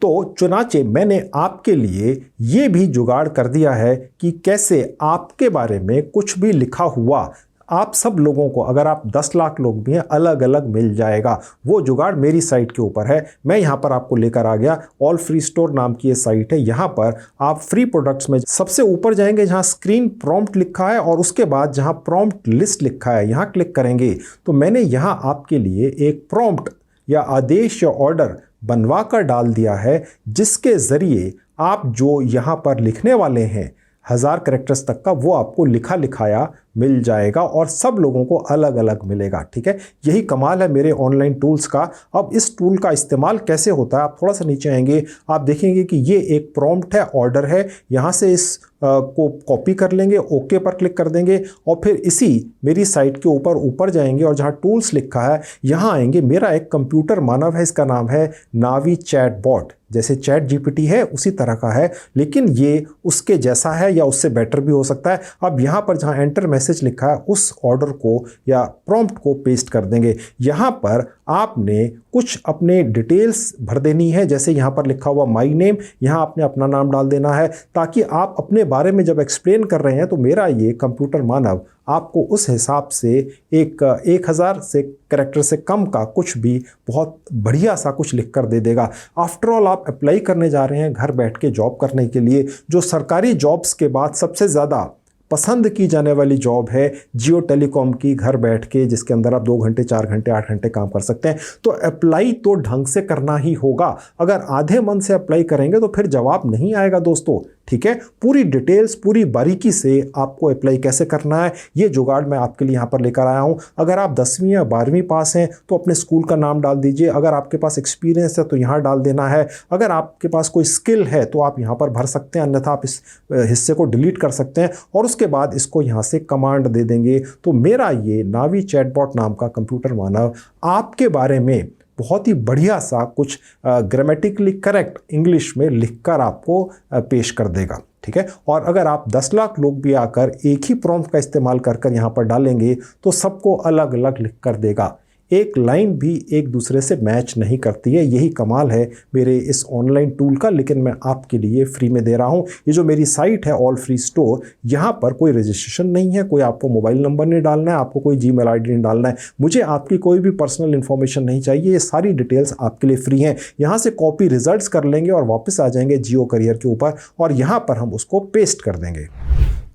तो चुनाचे मैंने आपके लिए ये भी जुगाड़ कर दिया है कि कैसे आपके बारे में कुछ भी लिखा हुआ आप सब लोगों को, अगर आप 10 लाख लोग भी हैं, अलग अलग मिल जाएगा। वो जुगाड़ मेरी साइट के ऊपर है, मैं यहाँ पर आपको लेकर आ गया। ऑल फ्री स्टोर नाम की ये साइट है। यहाँ पर आप फ्री प्रोडक्ट्स में सबसे ऊपर जाएंगे जहाँ स्क्रीन प्रॉम्प्ट लिखा है, और उसके बाद जहाँ प्रॉम्प्ट लिस्ट लिखा है यहाँ क्लिक करेंगे। तो मैंने यहाँ आपके लिए एक प्रॉम्प्ट या आदेश या ऑर्डर बनवा कर डाल दिया है, जिसके ज़रिए आप जो यहाँ पर लिखने वाले हैं 1000 कैरेक्टर्स तक का, वो आपको लिखा लिखाया मिल जाएगा, और सब लोगों को अलग अलग मिलेगा। ठीक है, यही कमाल है मेरे ऑनलाइन टूल्स का। अब इस टूल का इस्तेमाल कैसे होता है, आप थोड़ा सा नीचे आएंगे, आप देखेंगे कि ये एक प्रॉम्प्ट है, ऑर्डर है। यहाँ से इस को कॉपी कर लेंगे, ओके पर क्लिक कर देंगे, और फिर इसी मेरी साइट के ऊपर जाएंगे, और जहाँ टूल्स लिखा है यहाँ आएंगे। मेरा एक कंप्यूटर मानव है, इसका नाम है नावी चैट बॉट। जैसे चैट जीपीटी है उसी तरह का है, लेकिन ये उसके जैसा है या उससे बेटर भी हो सकता है। अब यहाँ पर जहाँ एंटर मैसेज लिखा है उस ऑर्डर को या प्रॉम्प्ट को पेस्ट कर देंगे। यहाँ पर आपने कुछ अपने डिटेल्स भर देनी है, जैसे यहाँ पर लिखा हुआ माई नेम, यहाँ आपने अपना नाम डाल देना है, ताकि आप अपने बारे में जब एक्सप्लेन कर रहे हैं तो मेरा ये कंप्यूटर मानव आपको उस हिसाब से 1000 से कैरेक्टर से कम का कुछ भी बहुत बढ़िया सा कुछ लिख कर दे देगा। आफ्टर ऑल आप अप्लाई करने जा रहे हैं घर बैठ के जॉब करने के लिए, जो सरकारी जॉब्स के बाद सबसे ज़्यादा पसंद की जाने वाली जॉब है जियो टेलीकॉम की, घर बैठ के, जिसके अंदर आप 2 घंटे 4 घंटे 8 घंटे काम कर सकते हैं। तो अप्लाई तो ढंग से करना ही होगा। अगर आधे मन से अप्लाई करेंगे तो फिर जवाब नहीं आएगा दोस्तों। ठीक है, पूरी डिटेल्स पूरी बारीकी से आपको अप्लाई कैसे करना है ये जुगाड़ मैं आपके लिए यहाँ पर लेकर आया हूँ। अगर आप 10वीं या 12वीं पास हैं तो अपने स्कूल का नाम डाल दीजिए। अगर आपके पास एक्सपीरियंस है तो यहाँ डाल देना है। अगर आपके पास कोई स्किल है तो आप यहाँ पर भर सकते हैं, अन्यथा आप इस हिस्से को डिलीट कर सकते हैं, और उसके बाद इसको यहाँ से कमांड दे देंगे। तो मेरा ये नावी चैटबॉट नाम का कंप्यूटर मानव आपके बारे में बहुत ही बढ़िया सा कुछ ग्रामेटिकली करेक्ट इंग्लिश में लिखकर आपको पेश कर देगा। ठीक है, और अगर आप 10 लाख लोग भी आकर एक ही प्रॉम्प्ट का इस्तेमाल कर यहाँ पर डालेंगे तो सबको अलग अलग लिख कर देगा। एक लाइन भी एक दूसरे से मैच नहीं करती है। यही कमाल है मेरे इस ऑनलाइन टूल का, लेकिन मैं आपके लिए फ्री में दे रहा हूँ। ये जो मेरी साइट है ऑल फ्री स्टोर, यहाँ पर कोई रजिस्ट्रेशन नहीं है, कोई आपको मोबाइल नंबर नहीं डालना है, आपको कोई जीमेल आईडी नहीं डालना है, मुझे आपकी कोई भी पर्सनल इन्फॉर्मेशन नहीं चाहिए। ये सारी डिटेल्स आपके लिए फ्री हैं। यहाँ से कॉपी रिजल्ट्स कर लेंगे और वापस आ जाएंगे जियो करियर के ऊपर और यहाँ पर हम उसको पेस्ट कर देंगे।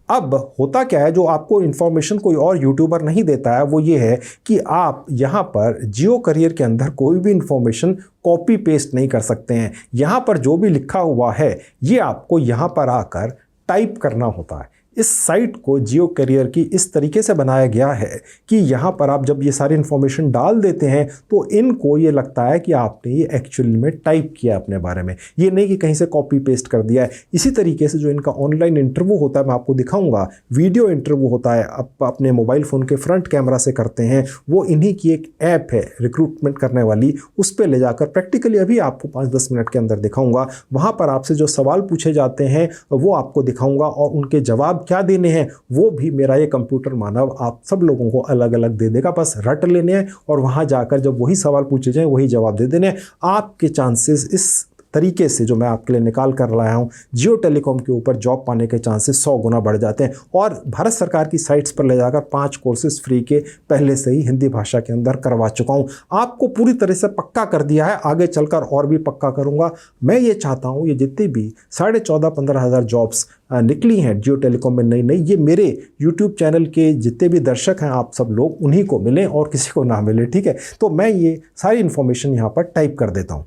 अब होता क्या है, जो आपको इन्फॉर्मेशन कोई और यूट्यूबर नहीं देता है वो ये है कि आप यहाँ पर जियो करियर के अंदर कोई भी इन्फॉर्मेशन कॉपी पेस्ट नहीं कर सकते हैं। यहाँ पर जो भी लिखा हुआ है ये आपको यहाँ पर आकर टाइप करना होता है। इस साइट को जियो करियर की इस तरीके से बनाया गया है कि यहाँ पर आप जब ये सारी इन्फॉर्मेशन डाल देते हैं तो इनको ये लगता है कि आपने ये एक्चुअली में टाइप किया अपने बारे में, ये नहीं कि कहीं से कॉपी पेस्ट कर दिया है। इसी तरीके से जो इनका ऑनलाइन इंटरव्यू होता है, मैं आपको दिखाऊंगा, वीडियो इंटरव्यू होता है, आप अपने मोबाइल फ़ोन के फ्रंट कैमरा से करते हैं। वो इन्हीं की एक ऐप है रिक्रूटमेंट करने वाली, उस पर ले जाकर प्रैक्टिकली अभी आपको 5-10 मिनट के अंदर दिखाऊंगा। वहाँ पर आपसे जो सवाल पूछे जाते हैं वो आपको दिखाऊंगा और उनके जवाब क्या देने हैं वो भी मेरा ये कंप्यूटर मानव आप सब लोगों को अलग अलग दे देगा। बस रट लेने हैं और वहां जाकर जब वही सवाल पूछे जाएं वही जवाब दे देने हैं। आपके चांसेस इस तरीके से जो मैं आपके लिए निकाल कर लाया हूं, जियो टेलीकॉम के ऊपर जॉब पाने के चांसेस 100 गुना बढ़ जाते हैं। और भारत सरकार की साइट्स पर ले जाकर 5 कोर्सेज फ्री के पहले से ही हिंदी भाषा के अंदर करवा चुका हूं। आपको पूरी तरह से पक्का कर दिया है, आगे चलकर और भी पक्का करूंगा। मैं ये चाहता हूं ये जितनी भी 14,500-15 हज़ार जॉब्स निकली हैं जियो टेलीकॉम में नई नई, ये मेरे यूट्यूब चैनल के जितने भी दर्शक हैं आप सब लोग उन्हीं को मिलें और किसी को ना मिले। ठीक है, तो मैं ये सारी इन्फॉर्मेशन यहाँ पर टाइप कर देता हूँ।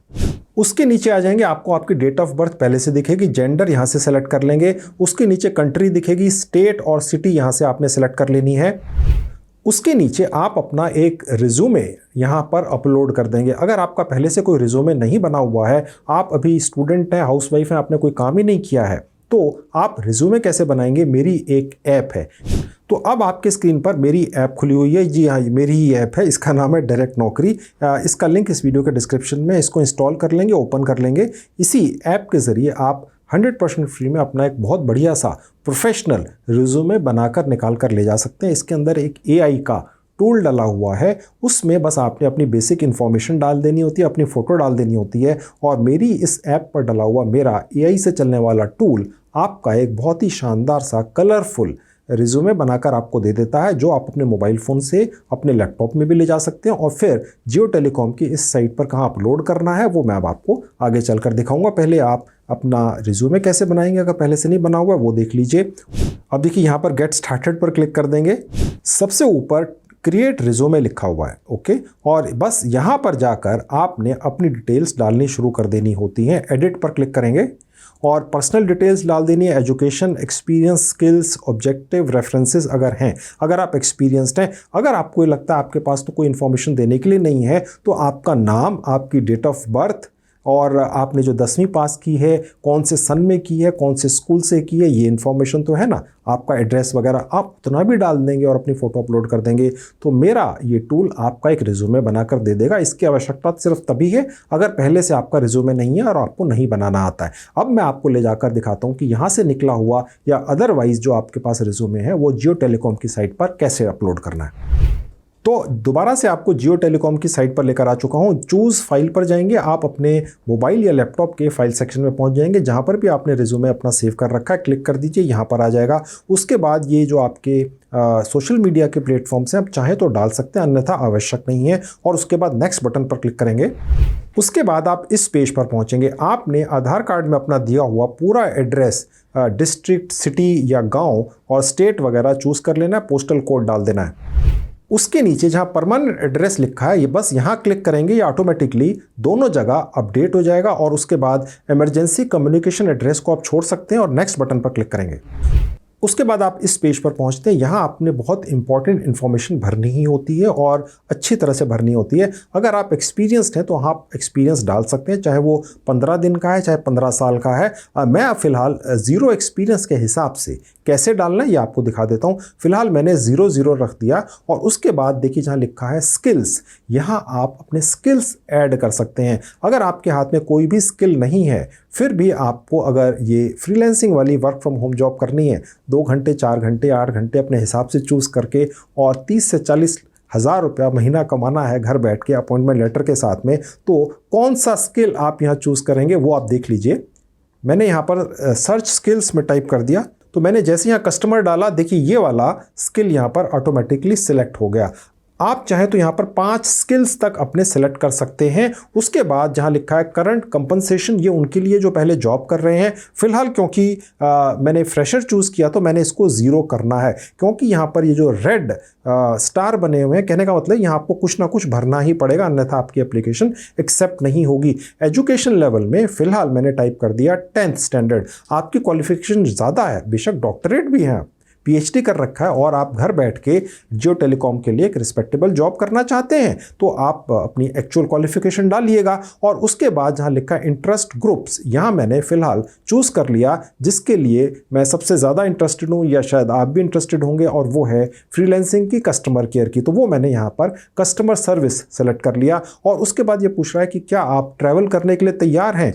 उसके नीचे आ जाएंगे, आपको आपकी डेट ऑफ बर्थ पहले से दिखेगी, जेंडर यहाँ से सेलेक्ट कर लेंगे। उसके नीचे कंट्री दिखेगी, स्टेट और सिटी यहाँ से आपने सेलेक्ट कर लेनी है। उसके नीचे आप अपना एक रिज्यूमे यहाँ पर अपलोड कर देंगे। अगर आपका पहले से कोई रिज्यूमे नहीं बना हुआ है, आप अभी स्टूडेंट हैं, हाउसवाइफ हैं, आपने कोई काम ही नहीं किया है, तो आप रिज्यूमे कैसे बनाएंगे, मेरी एक ऐप है। तो अब आपके स्क्रीन पर मेरी ऐप खुली हुई है। जी हाँ, मेरी ही ऐप है, इसका नाम है डायरेक्ट नौकरी। इसका लिंक इस वीडियो के डिस्क्रिप्शन में, इसको इंस्टॉल कर लेंगे, ओपन कर लेंगे। इसी ऐप के ज़रिए आप 100% फ्री में अपना एक बहुत बढ़िया सा प्रोफेशनल रिज्यूमे बनाकर निकाल कर ले जा सकते हैं। इसके अंदर एक AI का टूल डाला हुआ है, उसमें बस आपने अपनी बेसिक इन्फॉर्मेशन डाल देनी होती है, अपनी फ़ोटो डाल देनी होती है और मेरी इस ऐप पर डाला हुआ मेरा AI से चलने वाला टूल आपका एक बहुत ही शानदार सा कलरफुल रिज्यूमे बनाकर आपको दे देता है, जो आप अपने मोबाइल फ़ोन से अपने लैपटॉप में भी ले जा सकते हैं और फिर जियो टेलीकॉम की इस साइट पर कहाँ अपलोड करना है वो मैं अब आपको आगे चलकर दिखाऊंगा। पहले आप अपना रिज्यूमे कैसे बनाएंगे, अगर पहले से नहीं बना हुआ वो देख लीजिए। अब देखिए यहाँ पर गेट स्टार्टेड पर क्लिक कर देंगे, सबसे ऊपर क्रिएट रिज्यूमे लिखा हुआ है, ओके। और बस यहाँ पर जाकर आपने अपनी डिटेल्स डालनी शुरू कर देनी होती हैं। एडिट पर क्लिक करेंगे और पर्सनल डिटेल्स डाल देनी है, education, experience, skills, objective, references अगर हैं, अगर आप एक्सपीरियंस्ड हैं। अगर आपको लगता है आपके पास तो कोई इन्फॉर्मेशन देने के लिए नहीं है तो आपका नाम, आपकी डेट ऑफ बर्थ और आपने जो 10वीं पास की है, कौन से सन में की है, कौन से स्कूल से की है, ये इन्फॉर्मेशन तो है ना। आपका एड्रेस वगैरह आप उतना भी डाल देंगे और अपनी फ़ोटो अपलोड कर देंगे तो मेरा ये टूल आपका एक रिज्यूमे बनाकर दे देगा। इसकी आवश्यकता सिर्फ तभी है अगर पहले से आपका रिज्यूमे नहीं है और आपको नहीं बनाना आता है। अब मैं आपको ले जाकर दिखाता हूँ कि यहाँ से निकला हुआ या अदरवाइज़ जो आपके पास रिज्यूमे है वो जियो टेलीकॉम की साइट पर कैसे अपलोड करना है। तो दोबारा से आपको जियो टेलीकॉम की साइट पर लेकर आ चुका हूं। चूज़ फाइल पर जाएंगे, आप अपने मोबाइल या लैपटॉप के फाइल सेक्शन में पहुंच जाएंगे, जहां पर भी आपने रिज्यूमे अपना सेव कर रखा है क्लिक कर दीजिए, यहां पर आ जाएगा। उसके बाद ये जो आपके सोशल मीडिया के प्लेटफॉर्म्स हैं आप चाहें तो डाल सकते हैं, अन्यथा आवश्यक नहीं है। और उसके बाद नेक्स्ट बटन पर क्लिक करेंगे। उसके बाद आप इस पेज पर पहुंचेंगे। आपने आधार कार्ड में अपना दिया हुआ पूरा एड्रेस, डिस्ट्रिक्ट, सिटी या गाँव और स्टेट वगैरह चूज़ कर लेना है, पोस्टल कोड डाल देना है। उसके नीचे जहां परमानेंट एड्रेस लिखा है ये बस यहां क्लिक करेंगे, ये ऑटोमेटिकली दोनों जगह अपडेट हो जाएगा। और उसके बाद इमरजेंसी कम्युनिकेशन एड्रेस को आप छोड़ सकते हैं और नेक्स्ट बटन पर क्लिक करेंगे। उसके बाद आप इस पेज पर पहुंचते हैं। यहाँ आपने बहुत इंपॉर्टेंट इन्फॉर्मेशन भरनी ही होती है और अच्छी तरह से भरनी होती है। अगर आप एक्सपीरियंस्ड हैं तो आप एक्सपीरियंस डाल सकते हैं, चाहे वो 15 दिन का है चाहे 15 साल का है। मैं अब फिलहाल ज़ीरो एक्सपीरियंस के हिसाब से कैसे डालना है ये आपको दिखा देता हूँ। फिलहाल मैंने 0 रख दिया और उसके बाद देखिए जहाँ लिखा है स्किल्स, यहाँ आप अपने स्किल्स ऐड कर सकते हैं। अगर आपके हाथ में कोई भी स्किल नहीं है फिर भी आपको अगर ये फ्रीलांसिंग वाली वर्क फ्रॉम होम जॉब करनी है, 2 घंटे 4 घंटे 8 घंटे अपने हिसाब से चूज़ करके और 30 से 40 हज़ार रुपया महीना कमाना है घर बैठ के अपॉइंटमेंट लेटर के साथ में, तो कौन सा स्किल आप यहाँ चूज़ करेंगे वो आप देख लीजिए। मैंने यहाँ पर सर्च स्किल्स में टाइप कर दिया, तो मैंने जैसे यहाँ कस्टमर डाला, देखिए ये वाला स्किल यहाँ पर ऑटोमेटिकली सिलेक्ट हो गया। आप चाहें तो यहाँ पर 5 स्किल्स तक अपने सेलेक्ट कर सकते हैं। उसके बाद जहाँ लिखा है करंट कंपनसेशन, ये उनके लिए जो पहले जॉब कर रहे हैं। फिलहाल क्योंकि मैंने फ्रेशर चूज़ किया तो मैंने इसको 0 करना है, क्योंकि यहाँ पर ये जो रेड स्टार बने हुए हैं, कहने का मतलब यहाँ आपको कुछ ना कुछ भरना ही पड़ेगा, अन्यथा आपकी एप्लीकेशन एक्सेप्ट नहीं होगी। एजुकेशन लेवल में फिलहाल मैंने टाइप कर दिया 10th स्टैंडर्ड। आपकी क्वालिफिकेशन ज़्यादा है, बेशक डॉक्टरेट भी है, PhD कर रखा है और आप घर बैठ के जियो टेलीकॉम के लिए एक रिस्पेक्टेबल जॉब करना चाहते हैं, तो आप अपनी एक्चुअल क्वालिफिकेशन डालिएगा। और उसके बाद जहां लिखा है इंटरेस्ट ग्रुप्स, यहां मैंने फिलहाल चूज़ कर लिया जिसके लिए मैं सबसे ज़्यादा इंटरेस्टेड हूं, या शायद आप भी इंटरेस्टेड होंगे, और वो है फ्रीलांसिंग की, कस्टमर केयर की। तो वो मैंने यहाँ पर कस्टमर सर्विस सेलेक्ट कर लिया। और उसके बाद ये पूछ रहा है कि क्या आप ट्रैवल करने के लिए तैयार हैं,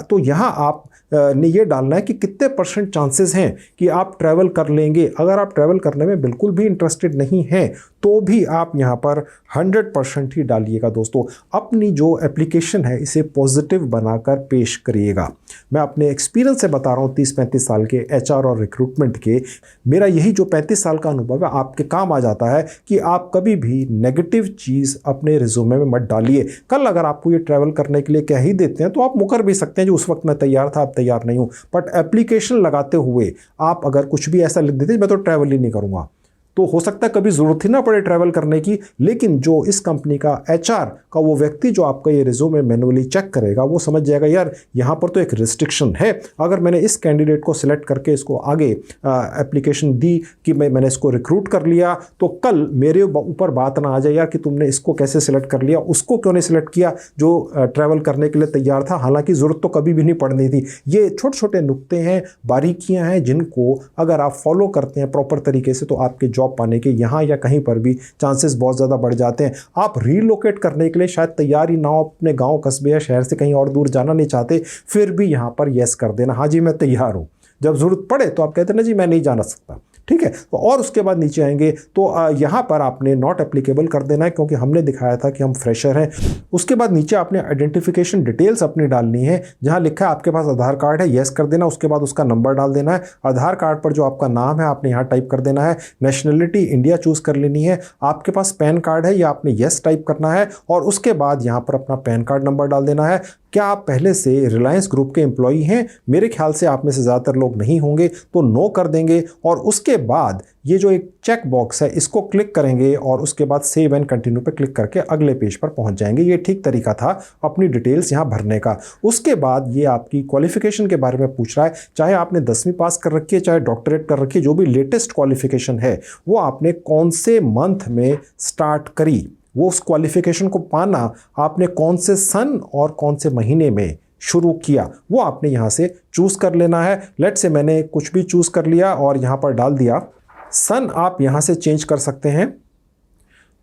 तो यहाँ आप ने ये डालना है कि कितने % चांसेस हैं कि आप ट्रैवल कर लेंगे। अगर आप ट्रैवल करने में बिल्कुल भी इंटरेस्टेड नहीं हैं तो भी आप यहाँ पर 100% ही डालिएगा। दोस्तों, अपनी जो एप्लीकेशन है इसे पॉजिटिव बनाकर पेश करिएगा। मैं अपने एक्सपीरियंस से बता रहा हूँ, 30-35 साल के HR और रिक्रूटमेंट के। मेरा यही जो 35 साल का अनुभव है आपके काम आ जाता है कि आप कभी भी नेगेटिव चीज़ अपने रिज्यूमे में मत डालिए। कल अगर आपको ये ट्रैवल करने के लिए कह ही देते हैं तो आप मुकर भी सकते हैं, जो उस वक्त मैं तैयार था अब तैयार नहीं हूँ। बट एप्लीकेशन लगाते हुए आप अगर कुछ भी ऐसा लिख देते मैं तो ट्रैवल ही नहीं करूँगा, तो हो सकता है कभी ज़रूरत ही ना पड़े ट्रैवल करने की। लेकिन जो इस कंपनी का HR का वो व्यक्ति जो आपका ये रिज्यूमे मैनुअली चेक करेगा, वो समझ जाएगा यार यहाँ पर तो एक रिस्ट्रिक्शन है। अगर मैंने इस कैंडिडेट को सिलेक्ट करके इसको आगे एप्लीकेशन दी कि मैंने इसको रिक्रूट कर लिया, तो कल मेरे ऊपर बात ना आ जाए यार कि तुमने इसको कैसे सिलेक्ट कर लिया, उसको क्यों नहीं सिलेक्ट किया जो ट्रैवल करने के लिए तैयार था, हालांकि ज़रूरत तो कभी भी नहीं पड़नी थी। ये छोटे छोटे नुक्ते हैं, बारीकियाँ हैं, जिनको अगर आप फॉलो करते हैं प्रॉपर तरीके से तो आपके जॉब पाने के यहाँ या कहीं पर भी चांसेस बहुत ज़्यादा बढ़ जाते हैं। आप रीलोकेट करने के लिए शायद तैयार ही ना हो, अपने गांव कस्बे या शहर से कहीं और दूर जाना नहीं चाहते, फिर भी यहाँ पर यस कर देना, हाँ जी मैं तैयार हूँ। जब ज़रूरत पड़े तो आप कहते हैं ना जी मैं नहीं जाना सकता, ठीक है। तो और उसके बाद नीचे आएंगे तो यहाँ पर आपने नॉट एप्लीकेबल कर देना है, क्योंकि हमने दिखाया था कि हम फ्रेशर हैं। उसके बाद नीचे आपने आइडेंटिफिकेशन डिटेल्स अपनी डालनी है। जहाँ लिखा है आपके पास आधार कार्ड है, यस कर देना। उसके बाद उसका नंबर डाल देना है। आधार कार्ड पर जो आपका नाम है आपने यहाँ टाइप कर देना है। नेशनलिटी इंडिया चूज़ कर लेनी है। आपके पास पैन कार्ड है, या आपने यस टाइप करना है। और उसके बाद यहाँ पर अपना पैन कार्ड नंबर डाल देना है। क्या आप पहले से रिलायंस ग्रुप के एम्प्लॉई हैं? मेरे ख्याल से आप में से ज़्यादातर लोग नहीं होंगे, तो नो कर देंगे। और उसके बाद ये जो एक चेक बॉक्स है इसको क्लिक करेंगे और उसके बाद सेव एंड कंटिन्यू पे क्लिक करके अगले पेज पर पहुंच जाएंगे। ये ठीक तरीका था अपनी डिटेल्स यहाँ भरने का। उसके बाद ये आपकी क्वालिफिकेशन के बारे में पूछ रहा है, चाहे आपने 10वीं पास कर रखी है चाहे डॉक्टरेट कर रखी है, जो भी लेटेस्ट क्वालिफिकेशन है वो आपने कौन से मंथ में स्टार्ट करी, वो उस क्वालिफिकेशन को पाना आपने कौन से सन और कौन से महीने में शुरू किया, वो आपने यहाँ से चूज़ कर लेना है। लेट से मैंने कुछ भी चूज़ कर लिया और यहाँ पर डाल दिया सन, आप यहाँ से चेंज कर सकते हैं,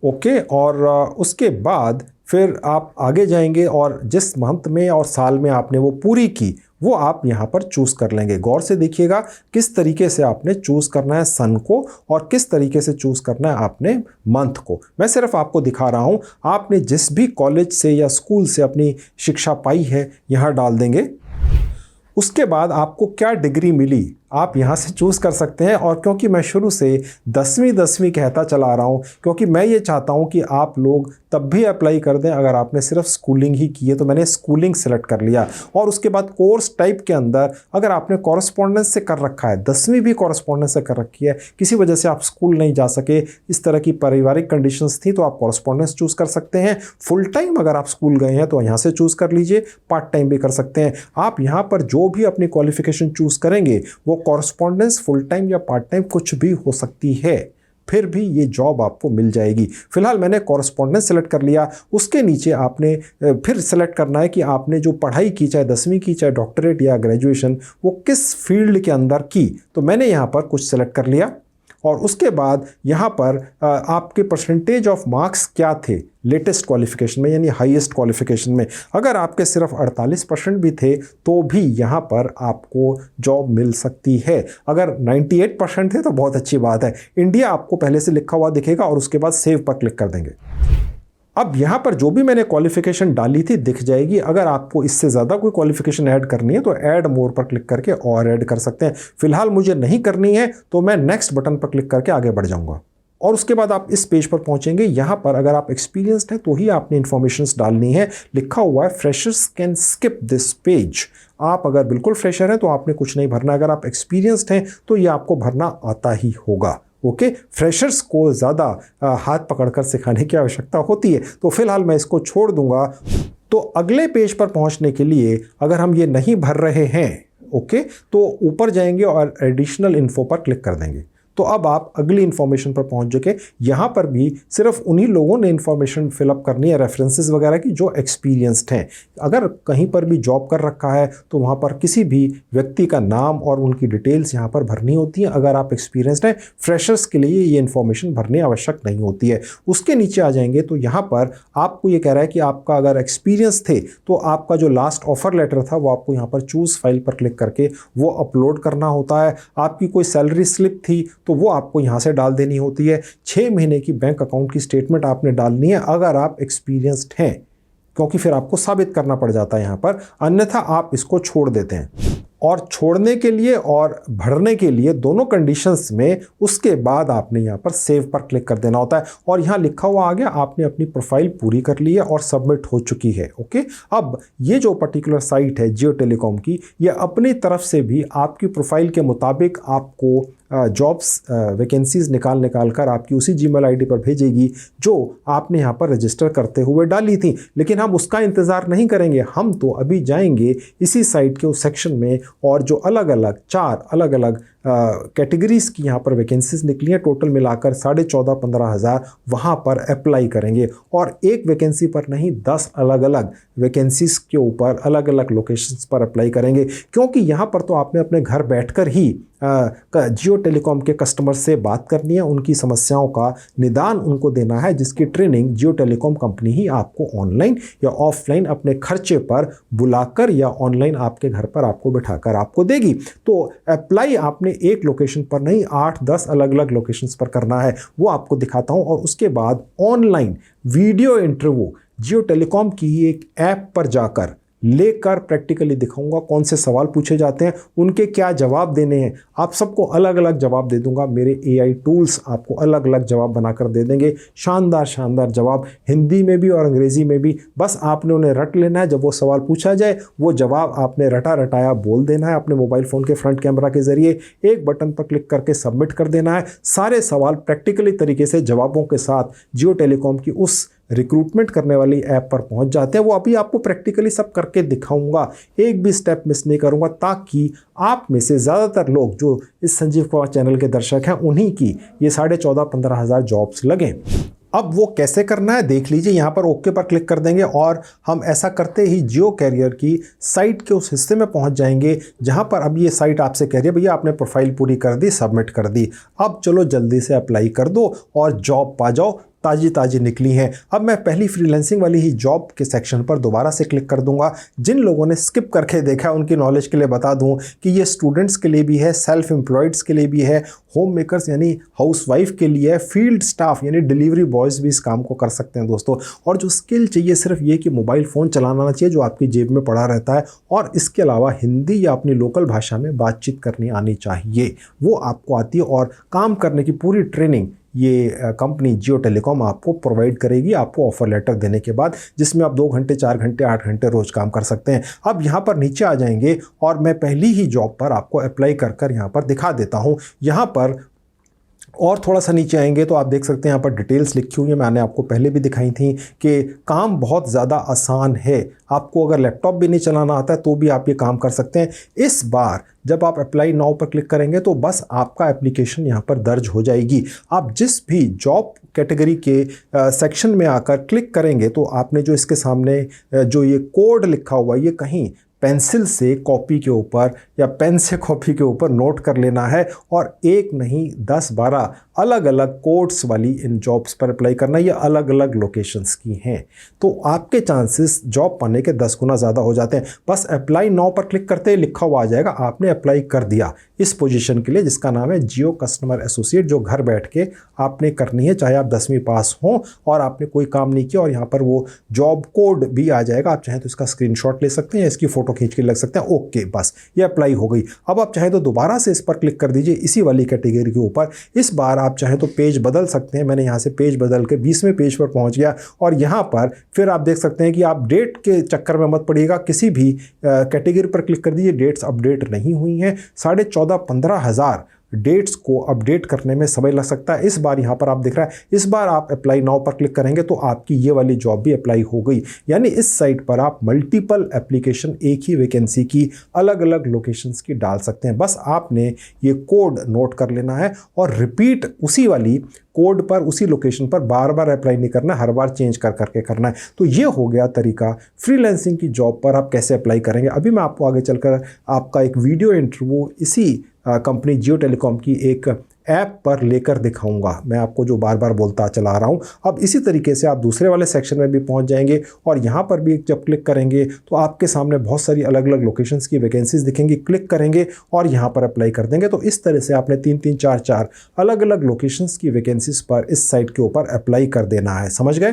ओके। और उसके बाद फिर आप आगे जाएंगे और जिस मंथ में और साल में आपने वो पूरी की वो आप यहाँ पर चूज़ कर लेंगे। गौर से देखिएगा किस तरीके से आपने चूज़ करना है सन को और किस तरीके से चूज़ करना है आपने मंथ को। मैं सिर्फ आपको दिखा रहा हूँ, आपने जिस भी कॉलेज से या स्कूल से अपनी शिक्षा पाई है यहाँ डाल देंगे। उसके बाद आपको क्या डिग्री मिली आप यहाँ से चूज़ कर सकते हैं। और क्योंकि मैं शुरू से 10वीं कहता चला रहा हूँ, क्योंकि मैं ये चाहता हूँ कि आप लोग तब भी अप्लाई कर दें अगर आपने सिर्फ स्कूलिंग ही की है, तो मैंने स्कूलिंग सेलेक्ट कर लिया। और उसके बाद कोर्स टाइप के अंदर अगर आपने कॉरेस्पॉन्डेंस से कर रखा है, 10वीं भी कॉरेस्पॉन्डेंस से कर रखी है, किसी वजह से आप स्कूल नहीं जा सके, इस तरह की पारिवारिक कंडीशंस थी, तो आप कॉरेस्पॉन्डेंस चूज़ कर सकते हैं। फुल टाइम अगर आप स्कूल गए हैं तो यहाँ से चूज़ कर लीजिए, पार्ट टाइम भी कर सकते हैं। आप यहाँ पर जो भी अपनी क्वालिफिकेशन चूज़ करेंगे वो कॉरस्पॉन्डेंस फुल टाइम या पार्ट टाइम कुछ भी हो सकती है, फिर भी ये जॉब आपको मिल जाएगी। फिलहाल मैंने कॉरस्पॉन्डेंस सेलेक्ट कर लिया। उसके नीचे आपने फिर सेलेक्ट करना है कि आपने जो पढ़ाई की, चाहे 10वीं की, चाहे डॉक्टरेट या ग्रेजुएशन, वो किस फील्ड के अंदर की। तो मैंने यहाँ पर कुछ सेलेक्ट कर लिया और उसके बाद यहाँ पर आपके परसेंटेज ऑफ मार्क्स क्या थे लेटेस्ट क्वालिफिकेशन में, यानी हाईएस्ट क्वालिफिकेशन में। अगर आपके सिर्फ 48% भी थे तो भी यहाँ पर आपको जॉब मिल सकती है। अगर 98% थे तो बहुत अच्छी बात है। इंडिया आपको पहले से लिखा हुआ दिखेगा और उसके बाद सेव पर क्लिक कर देंगे। अब यहाँ पर जो भी मैंने क्वालिफिकेशन डाली थी दिख जाएगी। अगर आपको इससे ज़्यादा कोई क्वालिफिकेशन ऐड करनी है तो ऐड मोर पर क्लिक करके और ऐड कर सकते हैं। फिलहाल मुझे नहीं करनी है तो मैं नेक्स्ट बटन पर क्लिक करके आगे बढ़ जाऊँगा और उसके बाद आप इस पेज पर पहुंचेंगे। यहाँ पर अगर आप एक्सपीरियंस्ड हैं तो ही आपने इन्फॉर्मेशंस डालनी है। लिखा हुआ है freshers can skip this page. आप अगर बिल्कुल फ्रेशर हैं तो आपने कुछ नहीं भरना। अगर आप एक्सपीरियंस्ड हैं तो ये आपको भरना आता ही होगा। ओके, फ्रेशर्स को ज़्यादा हाथ पकड़कर सिखाने की आवश्यकता होती है, तो फिलहाल मैं इसको छोड़ दूंगा। तो अगले पेज पर पहुंचने के लिए अगर हम ये नहीं भर रहे हैं, ओके, तो ऊपर जाएंगे और एडिशनल इन्फो पर क्लिक कर देंगे। तो अब आप अगली इन्फॉर्मेशन पर पहुंच चुके। यहाँ पर भी सिर्फ उन्हीं लोगों ने इन्फॉर्मेशन फिलअप करनी है, रेफरेंसेस वगैरह की, जो एक्सपीरियंस्ड हैं। अगर कहीं पर भी जॉब कर रखा है तो वहाँ पर किसी भी व्यक्ति का नाम और उनकी डिटेल्स यहाँ पर भरनी होती हैं। अगर आप एक्सपीरियंस्ड हैं, फ्रेशर्स के लिए ये इन्फॉर्मेशन भरनी आवश्यक नहीं होती है। उसके नीचे आ जाएंगे तो यहाँ पर आपको ये कह रहा है कि आपका अगर एक्सपीरियंस थे तो आपका जो लास्ट ऑफर लेटर था वो आपको यहाँ पर चूज़ फाइल पर क्लिक करके वो अपलोड करना होता है। आपकी कोई सैलरी स्लिप थी तो वो आपको यहाँ से डाल देनी होती है। 6 महीने की बैंक अकाउंट की स्टेटमेंट आपने डालनी है अगर आप एक्सपीरियंस्ड हैं, क्योंकि फिर आपको साबित करना पड़ जाता है यहाँ पर, अन्यथा आप इसको छोड़ देते हैं। और छोड़ने के लिए और भरने के लिए दोनों कंडीशंस में उसके बाद आपने यहाँ पर सेव पर क्लिक कर देना होता है और यहाँ लिखा हुआ आ गया आपने अपनी प्रोफाइल पूरी कर ली है और सबमिट हो चुकी है। ओके, अब ये जो पर्टिकुलर साइट है जियो टेलीकॉम की, ये अपनी तरफ से भी आपकी प्रोफाइल के मुताबिक आपको जॉब्स वैकेंसीज निकाल कर आपकी उसी जीमेल आईडी पर भेजेगी जो आपने यहाँ पर रजिस्टर करते हुए डाली थी। लेकिन हम उसका इंतज़ार नहीं करेंगे, हम तो अभी जाएंगे इसी साइट के उस सेक्शन में और जो अलग अलग 4 अलग अलग कैटेगरीज़ की यहाँ पर वैकेंसीज निकली हैं, टोटल मिलाकर 14,500-15,000, वहाँ पर अप्लाई करेंगे। और एक वैकेंसी पर नहीं, 10 अलग अलग वैकेंसीज के ऊपर अलग अलग लोकेशंस पर अप्लाई करेंगे, क्योंकि यहाँ पर तो आपने अपने घर बैठकर ही जियो टेलीकॉम के कस्टमर से बात करनी है, उनकी समस्याओं का निदान उनको देना है, जिसकी ट्रेनिंग जियो टेलीकॉम कंपनी ही आपको ऑनलाइन या ऑफलाइन अपने खर्चे पर बुलाकर या ऑनलाइन आपके घर पर आपको बिठाकर आपको देगी। तो अप्लाई आपने एक लोकेशन पर नहीं, 8-10 अलग अलग लोकेशंस पर करना है, वो आपको दिखाता हूँ। और उसके बाद ऑनलाइन वीडियो इंटरव्यू जियो टेलीकॉम की एक ऐप पर जाकर लेकर प्रैक्टिकली दिखाऊंगा कौन से सवाल पूछे जाते हैं, उनके क्या जवाब देने हैं। आप सबको अलग अलग जवाब दे दूंगा, मेरे एआई टूल्स आपको अलग अलग जवाब बनाकर दे देंगे, शानदार शानदार जवाब, हिंदी में भी और अंग्रेज़ी में भी। बस आपने उन्हें रट लेना है। जब वो सवाल पूछा जाए वो जवाब आपने रटा रटाया बोल देना है अपने मोबाइल फ़ोन के फ्रंट कैमरा के ज़रिए, एक बटन पर क्लिक करके सबमिट कर देना है। सारे सवाल प्रैक्टिकली तरीके से जवाबों के साथ जियो टेलीकॉम की उस रिक्रूटमेंट करने वाली ऐप पर पहुंच जाते हैं। वो अभी आपको प्रैक्टिकली सब करके दिखाऊंगा, एक भी स्टेप मिस नहीं करूंगा, ताकि आप में से ज़्यादातर लोग जो इस संजीव कुमार चैनल के दर्शक हैं उन्हीं की ये 14,500-15,000 जॉब्स लगें। अब वो कैसे करना है देख लीजिए। यहाँ पर ओके पर क्लिक कर देंगे और हम ऐसा करते ही जियो कैरियर की साइट के उस हिस्से में पहुँच जाएंगे जहाँ पर अब ये साइट आपसे कह रही है भैया आपने प्रोफाइल पूरी कर दी, सबमिट कर दी, अब चलो जल्दी से अप्लाई कर दो और जॉब पा जाओ। ताज़ी निकली हैं। अब मैं पहली फ्रीलांसिंग वाली ही जॉब के सेक्शन पर दोबारा से क्लिक कर दूंगा। जिन लोगों ने स्किप करके देखा उनकी नॉलेज के लिए बता दूं कि ये स्टूडेंट्स के लिए भी है, सेल्फ एम्प्लॉयड्स के लिए भी है, होम मेकर्स यानी हाउसवाइफ के लिए है, फील्ड स्टाफ यानी डिलीवरी बॉयज़ भी इस काम को कर सकते हैं दोस्तों। और जो स्किल चाहिए सिर्फ ये कि मोबाइल फ़ोन चलाना चाहिए जो आपकी जेब में पड़ा रहता है, और इसके अलावा हिंदी या अपनी लोकल भाषा में बातचीत करनी आनी चाहिए, वो आपको आती है। और काम करने की पूरी ट्रेनिंग ये कंपनी जियो टेलीकॉम आपको प्रोवाइड करेगी आपको ऑफर लेटर देने के बाद, जिसमें आप 2 घंटे 4 घंटे 8 घंटे रोज़ काम कर सकते हैं। अब यहाँ पर नीचे आ जाएंगे और मैं पहली ही जॉब पर आपको अप्लाई कर यहाँ पर दिखा देता हूँ। यहाँ पर और थोड़ा सा नीचे आएंगे तो आप देख सकते हैं यहाँ पर डिटेल्स लिखी हुई है, मैंने आपको पहले भी दिखाई थी कि काम बहुत ज़्यादा आसान है। आपको अगर लैपटॉप भी नहीं चलाना आता है तो भी आप ये काम कर सकते हैं। इस बार जब आप अप्लाई नाउ पर क्लिक करेंगे तो बस आपका एप्लीकेशन यहाँ पर दर्ज हो जाएगी। आप जिस भी जॉब कैटेगरी के सेक्शन में आकर क्लिक करेंगे तो आपने जो इसके सामने जो ये कोड लिखा हुआ है, ये कहीं पेंसिल से कॉपी के ऊपर या पेन से कॉपी के ऊपर नोट कर लेना है और एक नहीं 10-12 अलग अलग कोड्स वाली इन जॉब्स पर अप्लाई करना। ये अलग अलग लोकेशंस की हैं, तो आपके चांसेस जॉब पाने के 10 गुना ज़्यादा हो जाते हैं। बस अप्लाई नाउ पर क्लिक करते ही लिखा हुआ आ जाएगा आपने अप्लाई कर दिया इस पोजीशन के लिए, जिसका नाम है जियो कस्टमर एसोसिएट, जो घर बैठ के आपने करनी है, चाहे आप 10वीं पास हों और आपने कोई काम नहीं किया। और यहाँ पर वो जॉब कोड भी आ जाएगा, आप चाहें तो इसका स्क्रीनशॉट ले सकते हैं, इसकी फ़ोटो खींच के लग सकते हैं। ओके, बस ये अप्लाई हो गई। अब आप चाहें तो दोबारा से इस पर क्लिक कर दीजिए इसी वाली कैटेगरी के ऊपर। इस बार आप चाहें तो पेज बदल सकते हैं। मैंने यहाँ से पेज बदल के 20वें पेज पर पहुँच गया और यहाँ पर फिर आप देख सकते हैं कि आप डेट के चक्कर में मत पड़िएगा, किसी भी कैटेगरी पर क्लिक कर दीजिए। डेट्स अपडेट नहीं हुई हैं, 14,500-15 हज़ार डेट्स को अपडेट करने में समय लग सकता है। इस बार यहाँ पर आप दिख रहा है, इस बार आप अप्लाई नाउ पर क्लिक करेंगे तो आपकी ये वाली जॉब भी अप्लाई हो गई। यानी इस साइट पर आप मल्टीपल एप्लीकेशन एक ही वैकेंसी की अलग अलग लोकेशंस की डाल सकते हैं। बस आपने ये कोड नोट कर लेना है और रिपीट उसी वाली कोड पर उसी लोकेशन पर बार बार अप्लाई नहीं करना, हर बार चेंज कर करके करना है। तो ये हो गया तरीका फ्रीलांसिंग की जॉब पर आप कैसे अप्लाई करेंगे। अभी मैं आपको आगे चलकर आपका एक वीडियो इंटरव्यू इसी कंपनी जियो टेलीकॉम की एक ऐप पर लेकर दिखाऊंगा, मैं आपको जो बार बार बोलता चला रहा हूं। अब इसी तरीके से आप दूसरे वाले सेक्शन में भी पहुंच जाएंगे और यहां पर भी जब क्लिक करेंगे तो आपके सामने बहुत सारी अलग अलग लोकेशंस की वैकेंसीज दिखेंगी। क्लिक करेंगे और यहां पर अप्लाई कर देंगे। तो इस तरह से आपने 3-3, 4-4 अलग अलग लोकेशंस की वैकेंसीज पर इस साइट के ऊपर अप्लाई कर देना है। समझ गए?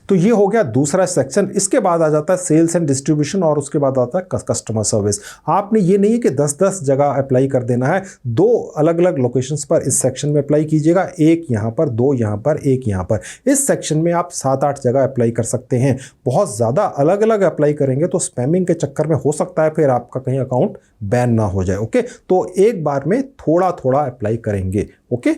तो ये हो गया दूसरा सेक्शन। इसके बाद आ जाता है सेल्स एंड डिस्ट्रीब्यूशन और उसके बाद आता है कस्टमर सर्विस। आपने ये नहीं है कि 10-10 जगह अप्लाई कर देना है, 2 अलग अलग लोकेशंस पर इस सेक्शन में अप्लाई कीजिएगा, एक यहाँ पर, 2 यहाँ पर, एक यहाँ पर। इस सेक्शन में आप 7-8 जगह अप्लाई कर सकते हैं। बहुत ज़्यादा अलग अलग अप्लाई करेंगे तो स्पैमिंग के चक्कर में हो सकता है फिर आपका कहीं अकाउंट बैन ना हो जाए। ओके, तो एक बार में थोड़ा थोड़ा अप्लाई करेंगे। ओके,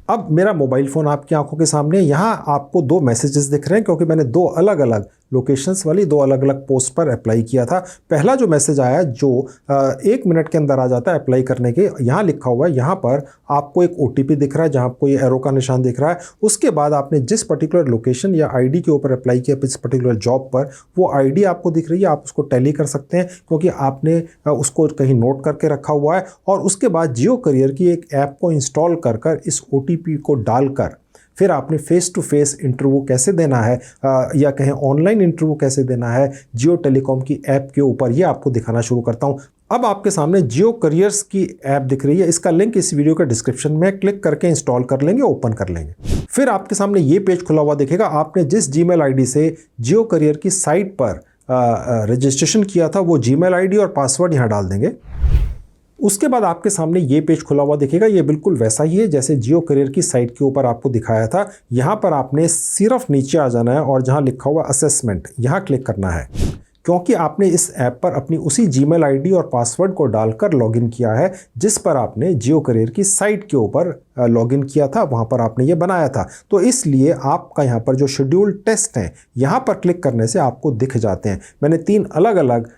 अब मेरा मोबाइल फ़ोन आपकी आंखों के सामने, यहाँ आपको 2 मैसेजेस दिख रहे हैं क्योंकि मैंने 2 अलग अलग लोकेशंस वाली 2 अलग अलग पोस्ट पर अप्लाई किया था। पहला जो मैसेज आया जो 1 मिनट के अंदर आ जाता है अप्लाई करने के, यहाँ लिखा हुआ है, यहाँ पर आपको एक OTP दिख रहा है जहाँ आपको ये एरो का निशान दिख रहा है। उसके बाद आपने जिस पर्टिकुलर लोकेशन या ID के ऊपर अप्लाई किया इस पर्टिकुलर जॉब पर, वो ID आपको दिख रही है, आप उसको टैली कर सकते हैं क्योंकि आपने उसको कहीं नोट करके रखा हुआ है। और उसके बाद जियो करियर की एक ऐप को इंस्टॉल कर इस OTP को डालकर फिर आपने फेस टू फेस इंटरव्यू कैसे देना है या कहें ऑनलाइन इंटरव्यू कैसे देना है जियो टेलीकॉम की ऐप के ऊपर, ये आपको दिखाना शुरू करता हूं। अब आपके सामने जियो करियर्स की ऐप दिख रही है, इसका लिंक इस वीडियो के डिस्क्रिप्शन में, क्लिक करके इंस्टॉल कर लेंगे, ओपन कर लेंगे। फिर आपके सामने ये पेज खुला हुआ दिखेगा। आपने जिस जीमेल आईडी से जियो करियर की साइट पर रजिस्ट्रेशन किया था वो जीमेल आईडी और पासवर्ड यहाँ डाल देंगे। उसके बाद आपके सामने ये पेज खुला हुआ दिखेगा। ये बिल्कुल वैसा ही है जैसे जियो करियर की साइट के ऊपर आपको दिखाया था। यहाँ पर आपने सिर्फ नीचे आ जाना है और जहाँ लिखा हुआ असेसमेंट, यहाँ क्लिक करना है क्योंकि आपने इस ऐप पर अपनी उसी जीमेल आईडी और पासवर्ड को डालकर लॉगिन किया है जिस पर आपने जियो करियर की साइट के ऊपर लॉगिन किया था, वहाँ पर आपने ये बनाया था। तो इसलिए आपका यहाँ पर जो शेड्यूल टेस्ट हैं यहाँ पर क्लिक करने से आपको दिख जाते हैं। मैंने 3 अलग अलग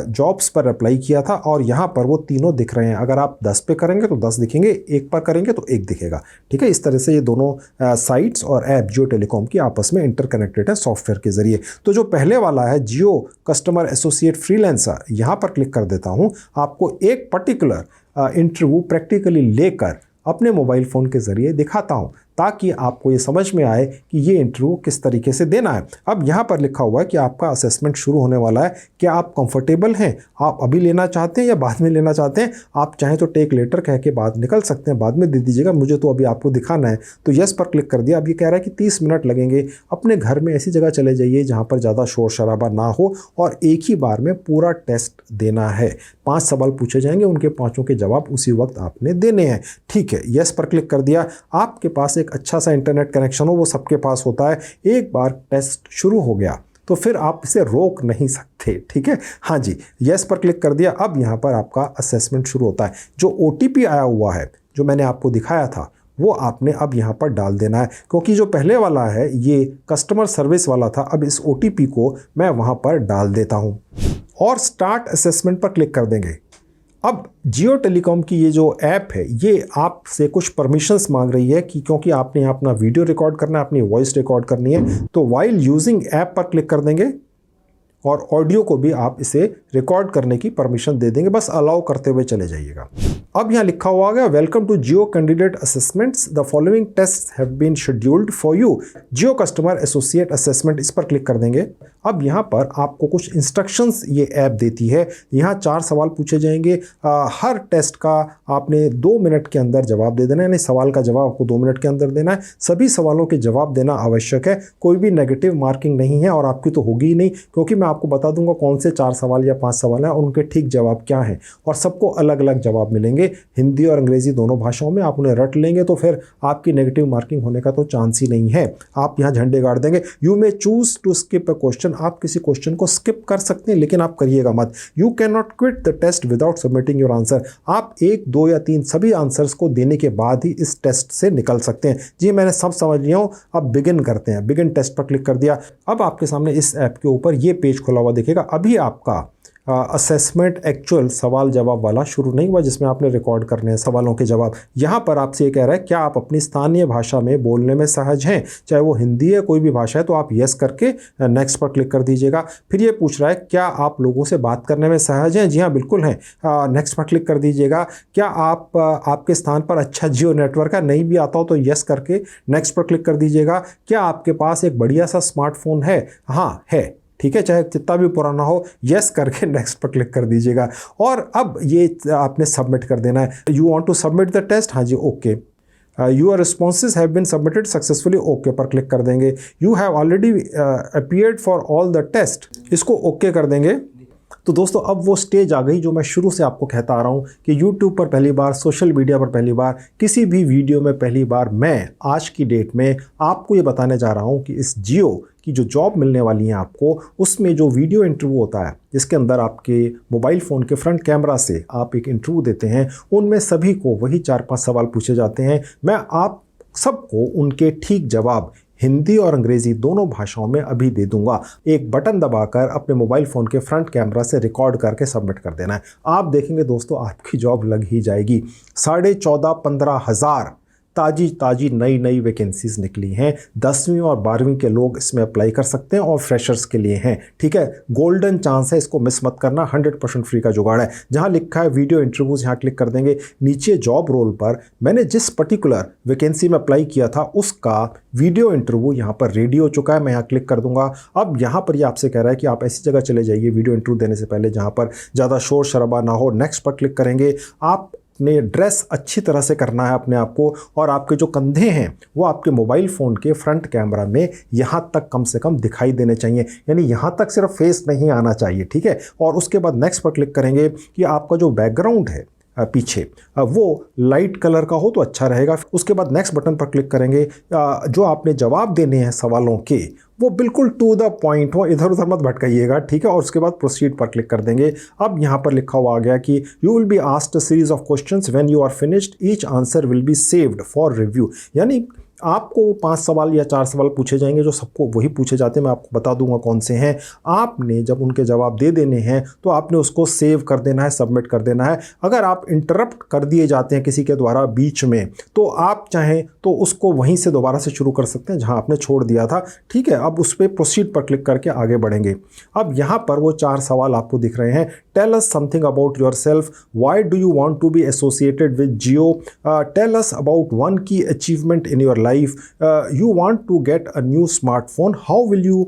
जॉब्स पर अप्लाई किया था और यहाँ पर वो तीनों दिख रहे हैं। अगर आप 10 पे करेंगे तो 10 दिखेंगे, 1 पर करेंगे तो 1 दिखेगा। ठीक है, इस तरह से ये दोनों साइट्स और ऐप जियो टेलीकॉम की आपस में इंटरकनेक्टेड है सॉफ्टवेयर के जरिए। तो जो पहले वाला है जियो कस्टमर एसोसिएट फ्रीलांसर, यहाँ पर क्लिक कर देता हूँ। आपको एक पर्टिकुलर इंटरव्यू प्रैक्टिकली लेकर अपने मोबाइल फ़ोन के ज़रिए दिखाता हूँ ताकि आपको ये समझ में आए कि ये इंटरव्यू किस तरीके से देना है। अब यहाँ पर लिखा हुआ है कि आपका असेसमेंट शुरू होने वाला है। क्या आप कंफर्टेबल हैं? आप अभी लेना चाहते हैं या बाद में लेना चाहते हैं? आप चाहें तो टेक लेटर कह के बाद निकल सकते हैं, बाद में दे दीजिएगा, मुझे तो अभी आपको दिखाना है। तो यस पर क्लिक कर दिया। अब ये कह रहा है कि 30 मिनट लगेंगे। अपने घर में ऐसी जगह चले जाइए जहाँ पर ज़्यादा शोर शराबा ना हो और एक ही बार में पूरा टेस्ट देना है। 5 सवाल पूछे जाएंगे, उनके 5 के जवाब उसी वक्त आपने देने हैं। ठीक है, यस पर क्लिक कर दिया। आपके पास एक अच्छा सा इंटरनेट कनेक्शन हो, वो सबके पास होता है। एक बार टेस्ट शुरू हो गया तो फिर आप इसे रोक नहीं सकते। ठीक है, हाँ जी, यस पर क्लिक कर दिया। अब यहाँ पर आपका असेसमेंट शुरू होता है। जो OTP आया हुआ है जो मैंने आपको दिखाया था वो आपने अब यहाँ पर डाल देना है, क्योंकि जो पहले वाला है ये कस्टमर सर्विस वाला था। अब इस OTP को मैं वहाँ पर डाल देता हूँ और स्टार्ट असेसमेंट पर क्लिक कर देंगे। अब जियो टेलीकॉम की ये जो ऐप है ये आपसे कुछ परमिशंस मांग रही है कि क्योंकि आपने यहाँ अपना वीडियो रिकॉर्ड करना है, अपनी वॉइस रिकॉर्ड करनी है, तो वाइल यूजिंग ऐप पर क्लिक कर देंगे और ऑडियो को भी आप इसे रिकॉर्ड करने की परमिशन दे देंगे, बस अलाउ करते हुए चले जाइएगा। अब यहाँ लिखा हुआ है welcome to Jio candidate assessments, the following test have been scheduled for you, Jio customer associate assessment, इस पर क्लिक कर देंगे। अब यहाँ पर आपको कुछ इंस्ट्रक्शंस ये ऐप देती है। यहाँ 4 सवाल पूछे जाएंगे, हर टेस्ट का आपने 2 मिनट के अंदर जवाब दे देना है, यानी सवाल का जवाब आपको 2 मिनट के अंदर देना है। सभी सवालों के जवाब देना आवश्यक है, कोई भी नेगेटिव मार्किंग नहीं है और आपकी तो होगी ही नहीं, क्योंकि मैं आपको बता दूंगा कौन से 4 सवाल या 5 सवाल हैं और उनके ठीक जवाब क्या हैं, और सबको अलग अलग जवाब मिलेंगे हिंदी और अंग्रेजी दोनों भाषाओं में। आप उन्हें रट लेंगे तो फिर आपकी नेगेटिव मार्किंग होने का तो चांस ही नहीं है। आप यहाँ झंडे गाड़ देंगे। You may choose to skip a question, आप किसी क्वेश्चन को स्किप कर सकते हैं लेकिन आप करिएगा मत। You can not quit the test without submitting your answer, आप 1, 2 या 3 सभी आंसर्स को देने के बाद ही इस टेस्ट से निकल सकते हैं। जी मैंने सब समझ लिया हूँ, अब बिगिन करते हैं। बिगिन टेस्ट पर क्लिक कर दिया। अब आपके सामने इस ऐप के ऊपर ये पेज खुला हुआ दिखेगा। अभी आपका असेसमेंट एक्चुअल सवाल जवाब वाला शुरू नहीं हुआ, जिसमें आपने रिकॉर्ड करने हैं सवालों के जवाब। यहाँ पर आपसे ये कह रहा है क्या आप अपनी स्थानीय भाषा में बोलने में सहज हैं, चाहे वो हिंदी है कोई भी भाषा है, तो आप यस करके नेक्स्ट पर क्लिक कर दीजिएगा। फिर ये पूछ रहा है क्या आप लोगों से बात करने में सहज हैं, जी हाँ बिल्कुल हैं, नेक्स्ट पर क्लिक कर दीजिएगा। क्या आप आपके स्थान पर अच्छा जियो नेटवर्क है, नहीं भी आता हो तो यस करके नेक्स्ट पर क्लिक कर दीजिएगा। क्या आपके पास एक बढ़िया सा स्मार्टफोन है, हाँ है, ठीक है, चाहे कितना भी पुराना हो, यस करके नेक्स्ट पर क्लिक कर दीजिएगा। और अब ये आपने सबमिट कर देना है। You want to submit the test, हाँ जी okay. Your responses have been submitted successfully, okay पर क्लिक कर देंगे। You have already appeared for all the test, इसको ओके कर देंगे। तो दोस्तों अब वो स्टेज आ गई जो मैं शुरू से आपको कहता आ रहा हूँ कि YouTube पर पहली बार, सोशल मीडिया पर पहली बार, किसी भी वीडियो में पहली बार मैं आज की डेट में आपको ये बताने जा रहा हूँ कि इस जियो की जो जॉब मिलने वाली है आपको, उसमें जो वीडियो इंटरव्यू होता है जिसके अंदर आपके मोबाइल फ़ोन के फ्रंट कैमरा से आप एक इंटरव्यू देते हैं, उनमें सभी को वही 4-5 सवाल पूछे जाते हैं। मैं आप सबको उनके ठीक जवाब हिंदी और अंग्रेजी दोनों भाषाओं में अभी दे दूंगा। एक बटन दबाकर अपने मोबाइल फ़ोन के फ्रंट कैमरा से रिकॉर्ड करके सबमिट कर देना है। आप देखेंगे दोस्तों आपकी जॉब लग ही जाएगी। 14,500-15 हज़ार ताज़ी नई वैकेंसीज़ निकली हैं। 10वीं और 12वीं के लोग इसमें अप्लाई कर सकते हैं और फ्रेशर्स के लिए हैं, ठीक है। गोल्डन चांस है, इसको मिस मत करना। 100% फ्री का जुगाड़ है। जहां लिखा है वीडियो इंटरव्यूज़, यहाँ क्लिक कर देंगे। नीचे जॉब रोल पर मैंने जिस पर्टिकुलर वैकेंसी में अप्लाई किया था उसका वीडियो इंटरव्यू यहाँ पर रेडी हो चुका है। मैं यहाँ क्लिक कर दूंगा। अब यहाँ पर ये आपसे कह रहा है कि आप ऐसी जगह चले जाइए वीडियो इंटरव्यू देने से पहले जहाँ पर ज़्यादा शोर शराबा ना हो। नेक्स्ट पर क्लिक करेंगे। आप ने ड्रेस अच्छी तरह से करना है अपने आप को, और आपके जो कंधे हैं वो आपके मोबाइल फ़ोन के फ्रंट कैमरा में यहाँ तक कम से कम दिखाई देने चाहिए, यानी यहाँ तक सिर्फ फेस नहीं आना चाहिए, ठीक है। और उसके बाद नेक्स्ट पर क्लिक करेंगे कि आपका जो बैकग्राउंड है पीछे वो लाइट कलर का हो तो अच्छा रहेगा। उसके बाद नेक्स्ट बटन पर क्लिक करेंगे। जो आपने जवाब देने हैं सवालों के वो बिल्कुल टू द पॉइंट हो, इधर उधर मत भटकाइएगा, ठीक है। और उसके बाद प्रोसीड पर क्लिक कर देंगे। अब यहाँ पर लिखा हुआ आ गया कि you will be asked a series of questions when you are finished, each answer will be saved for review, यानी आपको 5 सवाल या 4 सवाल पूछे जाएंगे, जो सबको वही पूछे जाते हैं। मैं आपको बता दूंगा कौन से हैं। आपने जब उनके जवाब दे देने हैं तो आपने उसको सेव कर देना है, सबमिट कर देना है। अगर आप इंटरप्ट कर दिए जाते हैं किसी के द्वारा बीच में, तो आप चाहें तो उसको वहीं से दोबारा से शुरू कर सकते हैं जहां आपने छोड़ दिया था, ठीक है। अब उस पर प्रोसीड पर क्लिक करके आगे बढ़ेंगे। अब यहाँ पर वो 4 सवाल आपको दिख रहे हैं। Tell us something about your self, why do you want to be associated with Jio, tell us about one key achievement in your life, you want to get a new smartphone, how will you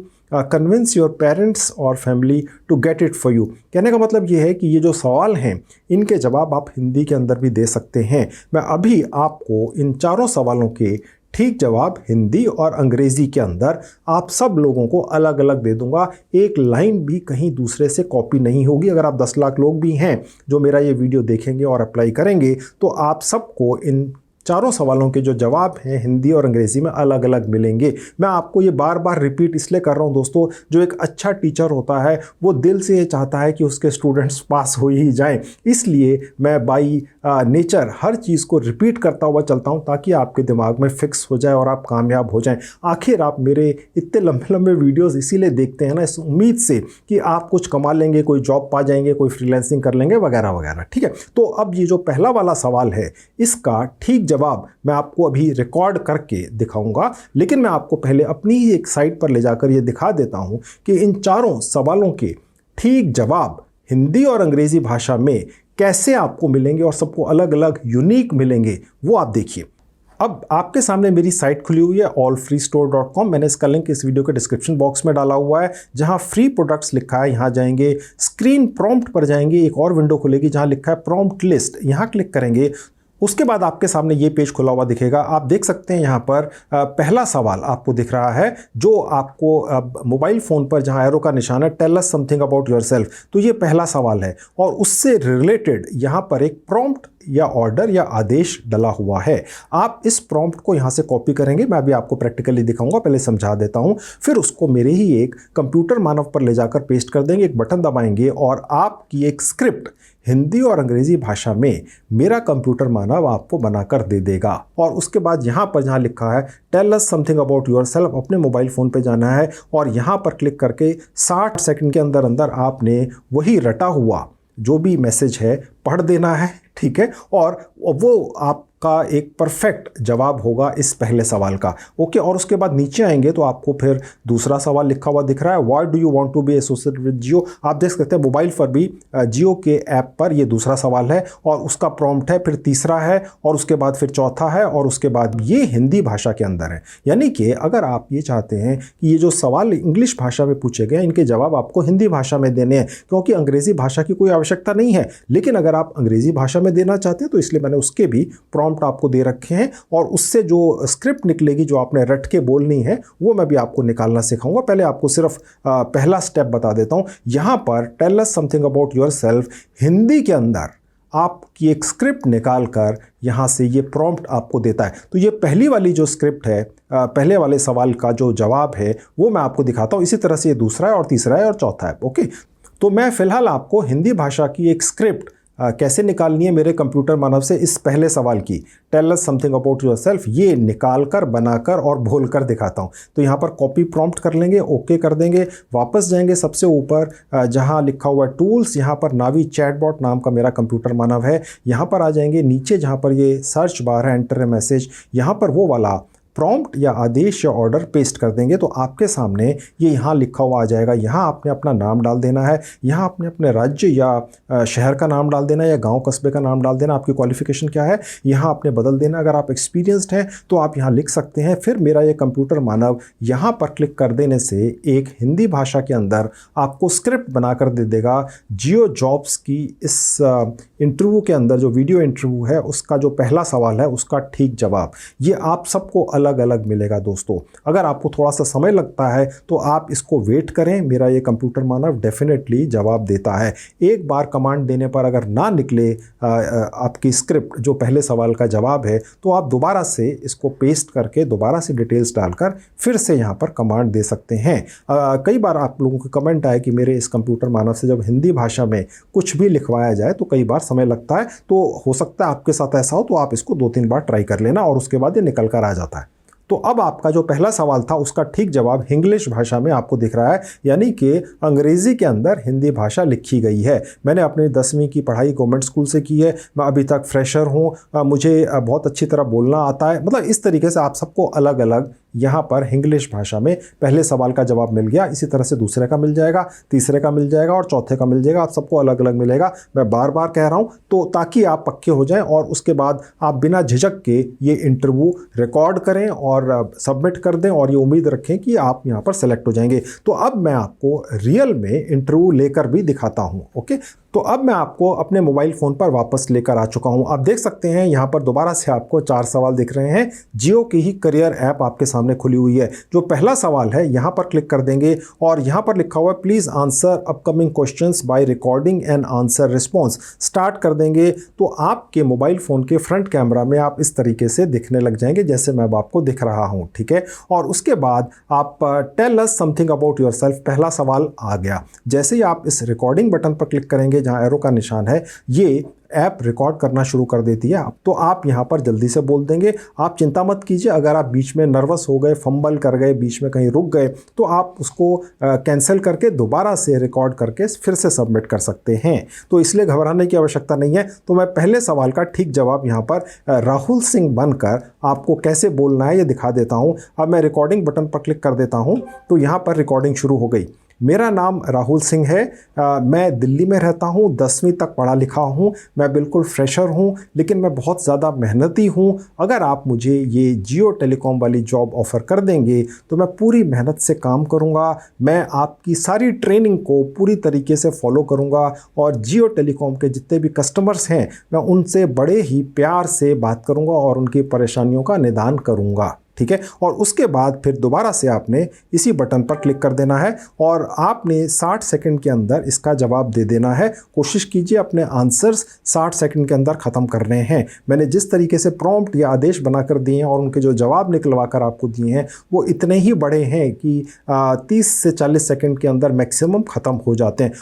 convince your parents or family to get it for you। कहने का मतलब ये है कि ये जो सवाल हैं इनके जवाब आप हिंदी के अंदर भी दे सकते हैं। मैं अभी आपको इन 4 सवालों के ठीक जवाब हिंदी और अंग्रेज़ी के अंदर आप सब लोगों को अलग अलग दे दूंगा। एक लाइन भी कहीं दूसरे से कॉपी नहीं होगी। अगर आप 10 लाख लोग भी हैं जो मेरा ये वीडियो देखेंगे और अप्लाई करेंगे, तो आप सबको इन चारों सवालों के जो जवाब हैं हिंदी और अंग्रेज़ी में अलग अलग मिलेंगे। मैं आपको ये बार बार रिपीट इसलिए कर रहा हूँ दोस्तों, जो एक अच्छा टीचर होता है वो दिल से ये चाहता है कि उसके स्टूडेंट्स पास हो ही जाएं, इसलिए मैं बाई नेचर हर चीज़ को रिपीट करता हुआ चलता हूँ ताकि आपके दिमाग में फिक्स हो जाए और आप कामयाब हो जाएं। आखिर आप मेरे इतने लंबे लंबे वीडियोज़ इसीलिए देखते हैं ना, इस उम्मीद से कि आप कुछ कमा लेंगे, कोई जॉब पा जाएंगे, कोई फ्रीलांसिंग कर लेंगे वगैरह वगैरह। ठीक है, तो अब ये जो पहला वाला सवाल है इसका ठीक जवाब मैं आपको अभी रिकॉर्ड करके दिखाऊंगा, लेकिन मैं आपको पहले अपनी ही एक साइट पर ले जाकर ये दिखा देता हूं कि इन चारों सवालों के ठीक जवाब हिंदी और अंग्रेजी भाषा में कैसे आपको मिलेंगे और सबको अलग अलग यूनिक मिलेंगे, वो आप देखिए। अब आपके सामने मेरी साइट खुली हुई है allfreestore.com। मैंने इसका लिंक इस वीडियो के डिस्क्रिप्शन बॉक्स में डाला हुआ है, जहां फ्री प्रोडक्ट्स लिखा है। यहां जाएंगे, स्क्रीन प्रॉम्प्ट पर जाएंगे, एक और विंडो खुलेगी जहां लिखा है प्रॉम्प्ट लिस्ट, यहां क्लिक करेंगे। उसके बाद आपके सामने ये पेज खुला हुआ दिखेगा। आप देख सकते हैं यहाँ पर पहला सवाल आपको दिख रहा है, जो आपको मोबाइल फ़ोन पर जहाँ एरो का निशान है, tell us something about yourself, तो ये पहला सवाल है और उससे रिलेटेड यहाँ पर एक प्रॉम्प्ट या ऑर्डर या आदेश डला हुआ है। आप इस प्रॉम्प्ट को यहाँ से कॉपी करेंगे, मैं अभी आपको प्रैक्टिकली दिखाऊंगा, पहले समझा देता हूँ, फिर उसको मेरे ही एक कंप्यूटर मानव पर ले जाकर पेस्ट कर देंगे, एक बटन दबाएंगे और आपकी एक स्क्रिप्ट हिंदी और अंग्रेजी भाषा में मेरा कंप्यूटर मानव आपको बनाकर दे देगा। और उसके बाद यहाँ पर जहाँ लिखा है tell us something about yourself, अपने मोबाइल फ़ोन पे जाना है और यहाँ पर क्लिक करके 60 सेकंड के अंदर अंदर आपने वही रटा हुआ जो भी मैसेज है पढ़ देना है। ठीक है, और वो आपका एक परफेक्ट जवाब होगा इस पहले सवाल का। ओके, और उसके बाद नीचे आएंगे तो आपको फिर दूसरा सवाल लिखा हुआ दिख रहा है, why do you want to be associated with Jio. आप देख सकते हैं मोबाइल पर भी जियो के ऐप पर ये दूसरा सवाल है और उसका प्रॉम्प्ट है, फिर तीसरा है और उसके बाद फिर चौथा है और उसके बाद ये हिंदी भाषा के अंदर है। यानी कि अगर आप ये चाहते हैं कि ये जो सवाल इंग्लिश भाषा में पूछे गए इनके जवाब आपको हिंदी भाषा में देने हैं, क्योंकि अंग्रेजी भाषा की कोई आवश्यकता नहीं है, लेकिन अगर आप अंग्रेजी भाषा में देना चाहते हैं तो इसलिए मैंने उसके भी प्रॉम्प्ट आपको दे रखे हैं और उससे जो स्क्रिप्ट निकलेगी जो आपने रट के बोलनी है वो मैं भी आपको निकालना सिखाऊंगा। पहले आपको सिर्फ पहला स्टेप बता देता हूं। यहां पर tell us something about yourself Hindi के अंदर आपकी एक स्क्रिप्ट निकाल कर यहाँ से ये प्रॉम्प्ट आपको देता है। तो ये पहली वाली जो स्क्रिप्ट है, पहले वाले सवाल का जो जवाब है वो मैं आपको दिखाता हूँ। इसी तरह से ये दूसरा है और तीसरा है और चौथा है। ओके, तो मैं फिलहाल आपको हिंदी भाषा की एक स्क्रिप्ट कैसे निकालनी है मेरे कंप्यूटर मानव से इस पहले सवाल की, tell us something about yourself, ये निकाल कर बनाकर और बोल कर दिखाता हूँ। तो यहाँ पर कॉपी प्रॉम्प्ट कर लेंगे, ओके कर देंगे, वापस जाएंगे सबसे ऊपर जहाँ लिखा हुआ टूल्स, यहाँ पर नावी चैटबॉट नाम का मेरा कंप्यूटर मानव है, यहाँ पर आ जाएंगे। नीचे जहाँ पर ये सर्च बार है, एंटर ए मैसेज, यहाँ पर वो वाला प्रॉम्प्ट या आदेश या ऑर्डर पेस्ट कर देंगे तो आपके सामने ये यहाँ लिखा हुआ आ जाएगा। यहाँ आपने अपना नाम डाल देना है, यहाँ आपने अपने राज्य या शहर का नाम डाल देना है या गांव कस्बे का नाम डाल देना, आपकी क्वालिफिकेशन क्या है यहाँ आपने बदल देना। अगर आप एक्सपीरियंस्ड हैं तो आप यहाँ लिख सकते हैं। फिर मेरा ये कंप्यूटर मानव यहाँ पर क्लिक कर देने से एक हिंदी भाषा के अंदर आपको स्क्रिप्ट बनाकर दे देगा जियो जॉब्स की। इस इंटरव्यू के अंदर जो वीडियो इंटरव्यू है उसका जो पहला सवाल है उसका ठीक जवाब ये आप सबको अलग अलग मिलेगा। दोस्तों अगर आपको थोड़ा सा समय लगता है तो आप इसको वेट करें, मेरा ये कंप्यूटर मानव डेफिनेटली जवाब देता है। एक बार कमांड देने पर अगर ना निकले आपकी स्क्रिप्ट जो पहले सवाल का जवाब है तो आप दोबारा से इसको पेस्ट करके दोबारा से डिटेल्स डालकर फिर से यहाँ पर कमांड दे सकते हैं। कई बार आप लोगों को कमेंट आए कि मेरे इस कंप्यूटर मानव से जब हिंदी भाषा में कुछ भी लिखवाया जाए तो कई बार समय लगता है, तो हो सकता है आपके साथ ऐसा हो, तो आप इसको 2-3 बार ट्राई कर लेना और उसके बाद ये निकल कर आ जाता है। तो अब आपका जो पहला सवाल था उसका ठीक जवाब इंग्लिश भाषा में आपको दिख रहा है, यानी कि अंग्रेजी के अंदर हिंदी भाषा लिखी गई है। मैंने अपनी 10वीं की पढ़ाई गवर्नमेंट स्कूल से की है, मैं अभी तक फ्रेशर हूँ, मुझे बहुत अच्छी तरह बोलना आता है। मतलब इस तरीके से आप सबको अलग अलग यहाँ पर इंग्लिश भाषा में पहले सवाल का जवाब मिल गया, इसी तरह से दूसरे का मिल जाएगा, तीसरे का मिल जाएगा और चौथे का मिल जाएगा। आप सबको अलग अलग मिलेगा। मैं बार बार कह रहा हूँ तो ताकि आप पक्के हो जाएं और उसके बाद आप बिना झिझक के ये इंटरव्यू रिकॉर्ड करें और सबमिट कर दें और ये उम्मीद रखें कि आप यहाँ पर सेलेक्ट हो जाएंगे। तो अब मैं आपको रियल में इंटरव्यू लेकर भी दिखाता हूँ। ओके, तो अब मैं आपको अपने मोबाइल फ़ोन पर वापस लेकर आ चुका हूं। आप देख सकते हैं यहाँ पर दोबारा से आपको 4 सवाल दिख रहे हैं। जियो की ही करियर ऐप आपके सामने खुली हुई है। जो पहला सवाल है यहाँ पर क्लिक कर देंगे और यहाँ पर लिखा हुआ है please answer upcoming questions by recording and answer response. Start कर देंगे तो आपके मोबाइल फ़ोन के फ्रंट कैमरा में आप इस तरीके से दिखने लग जाएंगे जैसे मैं अब आपको दिख रहा हूँ, ठीक है। और उसके बाद आप tell us something about yourself, पहला सवाल आ गया। जैसे ही आप इस रिकॉर्डिंग बटन पर क्लिक करेंगे जहां एरो का निशान है, ये ऐप रिकॉर्ड करना शुरू कर देती है। तो आप यहाँ पर जल्दी से बोल देंगे। आप चिंता मत कीजिए, अगर आप बीच में नर्वस हो गए, फंबल कर गए, बीच में कहीं रुक गए तो आप उसको कैंसिल करके दोबारा से रिकॉर्ड करके फिर से सबमिट कर सकते हैं। तो इसलिए घबराने की आवश्यकता नहीं है। तो मैं पहले सवाल का ठीक जवाब यहाँ पर राहुल सिंह बनकर आपको कैसे बोलना है ये दिखा देता हूँ। अब मैं रिकॉर्डिंग बटन पर क्लिक कर देता हूँ तो यहाँ पर रिकॉर्डिंग शुरू हो गई। मेरा नाम राहुल सिंह है। मैं दिल्ली में रहता हूँ, 10वीं तक पढ़ा लिखा हूँ। मैं बिल्कुल फ्रेशर हूँ लेकिन मैं बहुत ज़्यादा मेहनती हूँ। अगर आप मुझे ये जियो टेलीकॉम वाली जॉब ऑफ़र कर देंगे तो मैं पूरी मेहनत से काम करूँगा। मैं आपकी सारी ट्रेनिंग को पूरी तरीके से फॉलो करूँगा और जियो टेलीकॉम के जितने भी कस्टमर्स हैं मैं उनसे बड़े ही प्यार से बात करूँगा और उनकी परेशानियों का निदान करूँगा, ठीक है। और उसके बाद फिर दोबारा से आपने इसी बटन पर क्लिक कर देना है और आपने 60 सेकंड के अंदर इसका जवाब दे देना है। कोशिश कीजिए अपने आंसर्स 60 सेकंड के अंदर ख़त्म करने हैं। मैंने जिस तरीके से प्रॉम्प्ट या आदेश बनाकर दिए हैं और उनके जो जवाब निकलवा कर आपको दिए हैं वो इतने ही बड़े हैं कि 30 से 40 सेकंड के अंदर मैक्सिमम ख़त्म हो जाते हैं।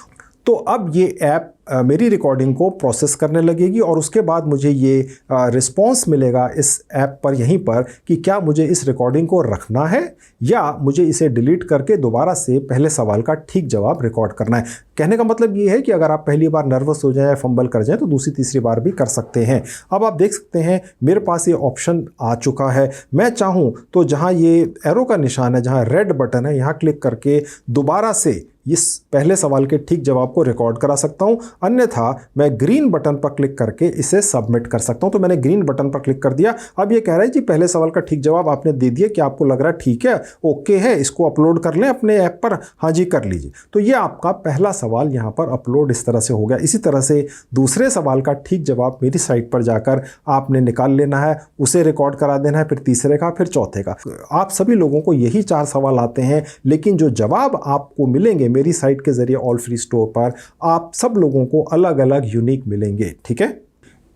तो अब ये ऐप मेरी रिकॉर्डिंग को प्रोसेस करने लगेगी और उसके बाद मुझे ये रिस्पॉन्स मिलेगा इस ऐप पर यहीं पर कि क्या मुझे इस रिकॉर्डिंग को रखना है या मुझे इसे डिलीट करके दोबारा से पहले सवाल का ठीक जवाब रिकॉर्ड करना है। कहने का मतलब ये है कि अगर आप पहली बार नर्वस हो जाएं, फंबल कर जाएं तो दूसरी तीसरी बार भी कर सकते हैं। अब आप देख सकते हैं मेरे पास ये ऑप्शन आ चुका है। मैं चाहूँ तो जहाँ ये एरो का निशान है, जहाँ रेड बटन है, यहाँ क्लिक करके दोबारा से इस पहले सवाल के ठीक जवाब को रिकॉर्ड करा सकता हूं। अन्यथा मैं ग्रीन बटन पर क्लिक करके इसे सबमिट कर सकता हूं। तो मैंने ग्रीन बटन पर क्लिक कर दिया। अब ये कह रहा है जी पहले सवाल का ठीक जवाब आपने दे दिया, क्या आपको लग रहा है ठीक है, ओके है, इसको अपलोड कर लें अपने ऐप पर? हाँ जी कर लीजिए। तो ये आपका पहला सवाल यहाँ पर अपलोड इस तरह से हो गया। इसी तरह से दूसरे सवाल का ठीक जवाब मेरी साइट पर जाकर आपने निकाल लेना है, उसे रिकॉर्ड करा देना है, फिर तीसरे का, फिर चौथे का। आप सभी लोगों को यही 4 सवाल आते हैं लेकिन जो जवाब आपको मिलेंगे मेरी साइट के जरिए ऑल फ्री स्टोर पर आप सब लोगों को अलग अलग यूनिक मिलेंगे, ठीक है।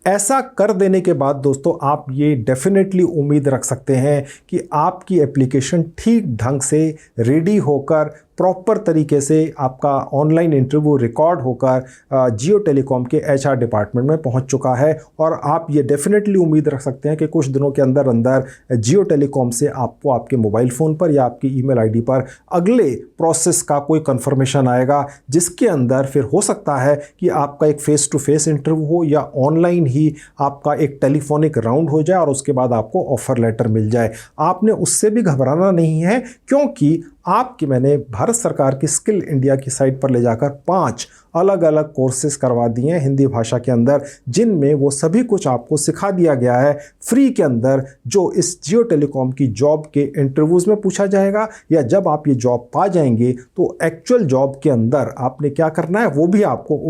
ऐसा कर देने के बाद दोस्तों आप ये डेफिनेटली उम्मीद रख सकते हैं कि आपकी एप्लीकेशन ठीक ढंग से रेडी होकर प्रॉपर तरीके से आपका ऑनलाइन इंटरव्यू रिकॉर्ड होकर जियो टेलीकॉम के HR डिपार्टमेंट में पहुंच चुका है। और आप ये डेफिनेटली उम्मीद रख सकते हैं कि कुछ दिनों के अंदर अंदर जियो टेलीकॉम से आपको आपके मोबाइल फ़ोन पर या आपकी ईमेल आईडी पर अगले प्रोसेस का कोई कन्फर्मेशन आएगा जिसके अंदर फिर हो सकता है कि आपका एक फ़ेस टू फेस इंटरव्यू हो या ऑनलाइन ही आपका एक टेलीफोनिक राउंड हो जाए और उसके बाद आपको ऑफ़र लेटर मिल जाए। आपने उससे भी घबराना नहीं है क्योंकि आपकी मैंने भारत सरकार की स्किल इंडिया की साइट पर ले जाकर 5 अलग अलग कोर्सेज करवा दिए हैं हिंदी भाषा के अंदर, जिनमें वो सभी कुछ आपको सिखा दिया गया है फ्री के अंदर, जो इस जियो टेलीकॉम की जॉब के इंटरव्यूज़ में पूछा जाएगा या जब आप ये जॉब पा जाएंगे तो एक्चुअल जॉब के अंदर आपने क्या करना है वो भी आपको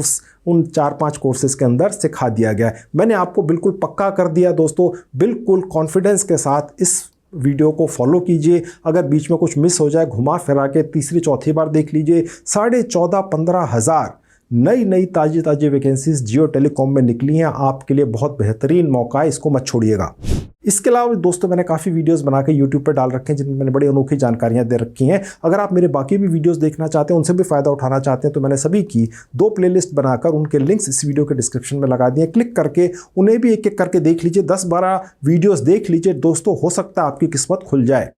उन 4-5 कोर्सेज के अंदर सिखा दिया गया है। मैंने आपको बिल्कुल पक्का कर दिया दोस्तों, बिल्कुल कॉन्फिडेंस के साथ इस वीडियो को फॉलो कीजिए। अगर बीच में कुछ मिस हो जाए घुमा फिरा के तीसरी चौथी बार देख लीजिए। 14,500-15 हज़ार नई ताज़ी वैकेंसीज जियो टेलीकॉम में निकली हैं। आपके लिए बहुत बेहतरीन मौका है, इसको मत छोड़िएगा। इसके अलावा दोस्तों मैंने काफ़ी वीडियोस बना के यूट्यूब पर डाल रखे हैं जिनमें मैंने बड़ी अनोखी जानकारियां दे रखी हैं। अगर आप मेरे बाकी भी वीडियोस देखना चाहते हैं, उनसे भी फ़ायदा उठाना चाहते हैं तो मैंने सभी की 2 प्लेलिस्ट बनाकर उनके लिंक्स इस वीडियो के डिस्क्रिप्शन में लगा दिए। क्लिक करके उन्हें भी एक एक करके देख लीजिए, 10-12 वीडियोज़ देख लीजिए दोस्तों, हो सकता है आपकी किस्मत खुल जाए।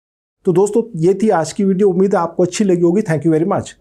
तो दोस्तों ये थी आज की वीडियो, उम्मीद है आपको अच्छी लगी होगी। Thank you very much.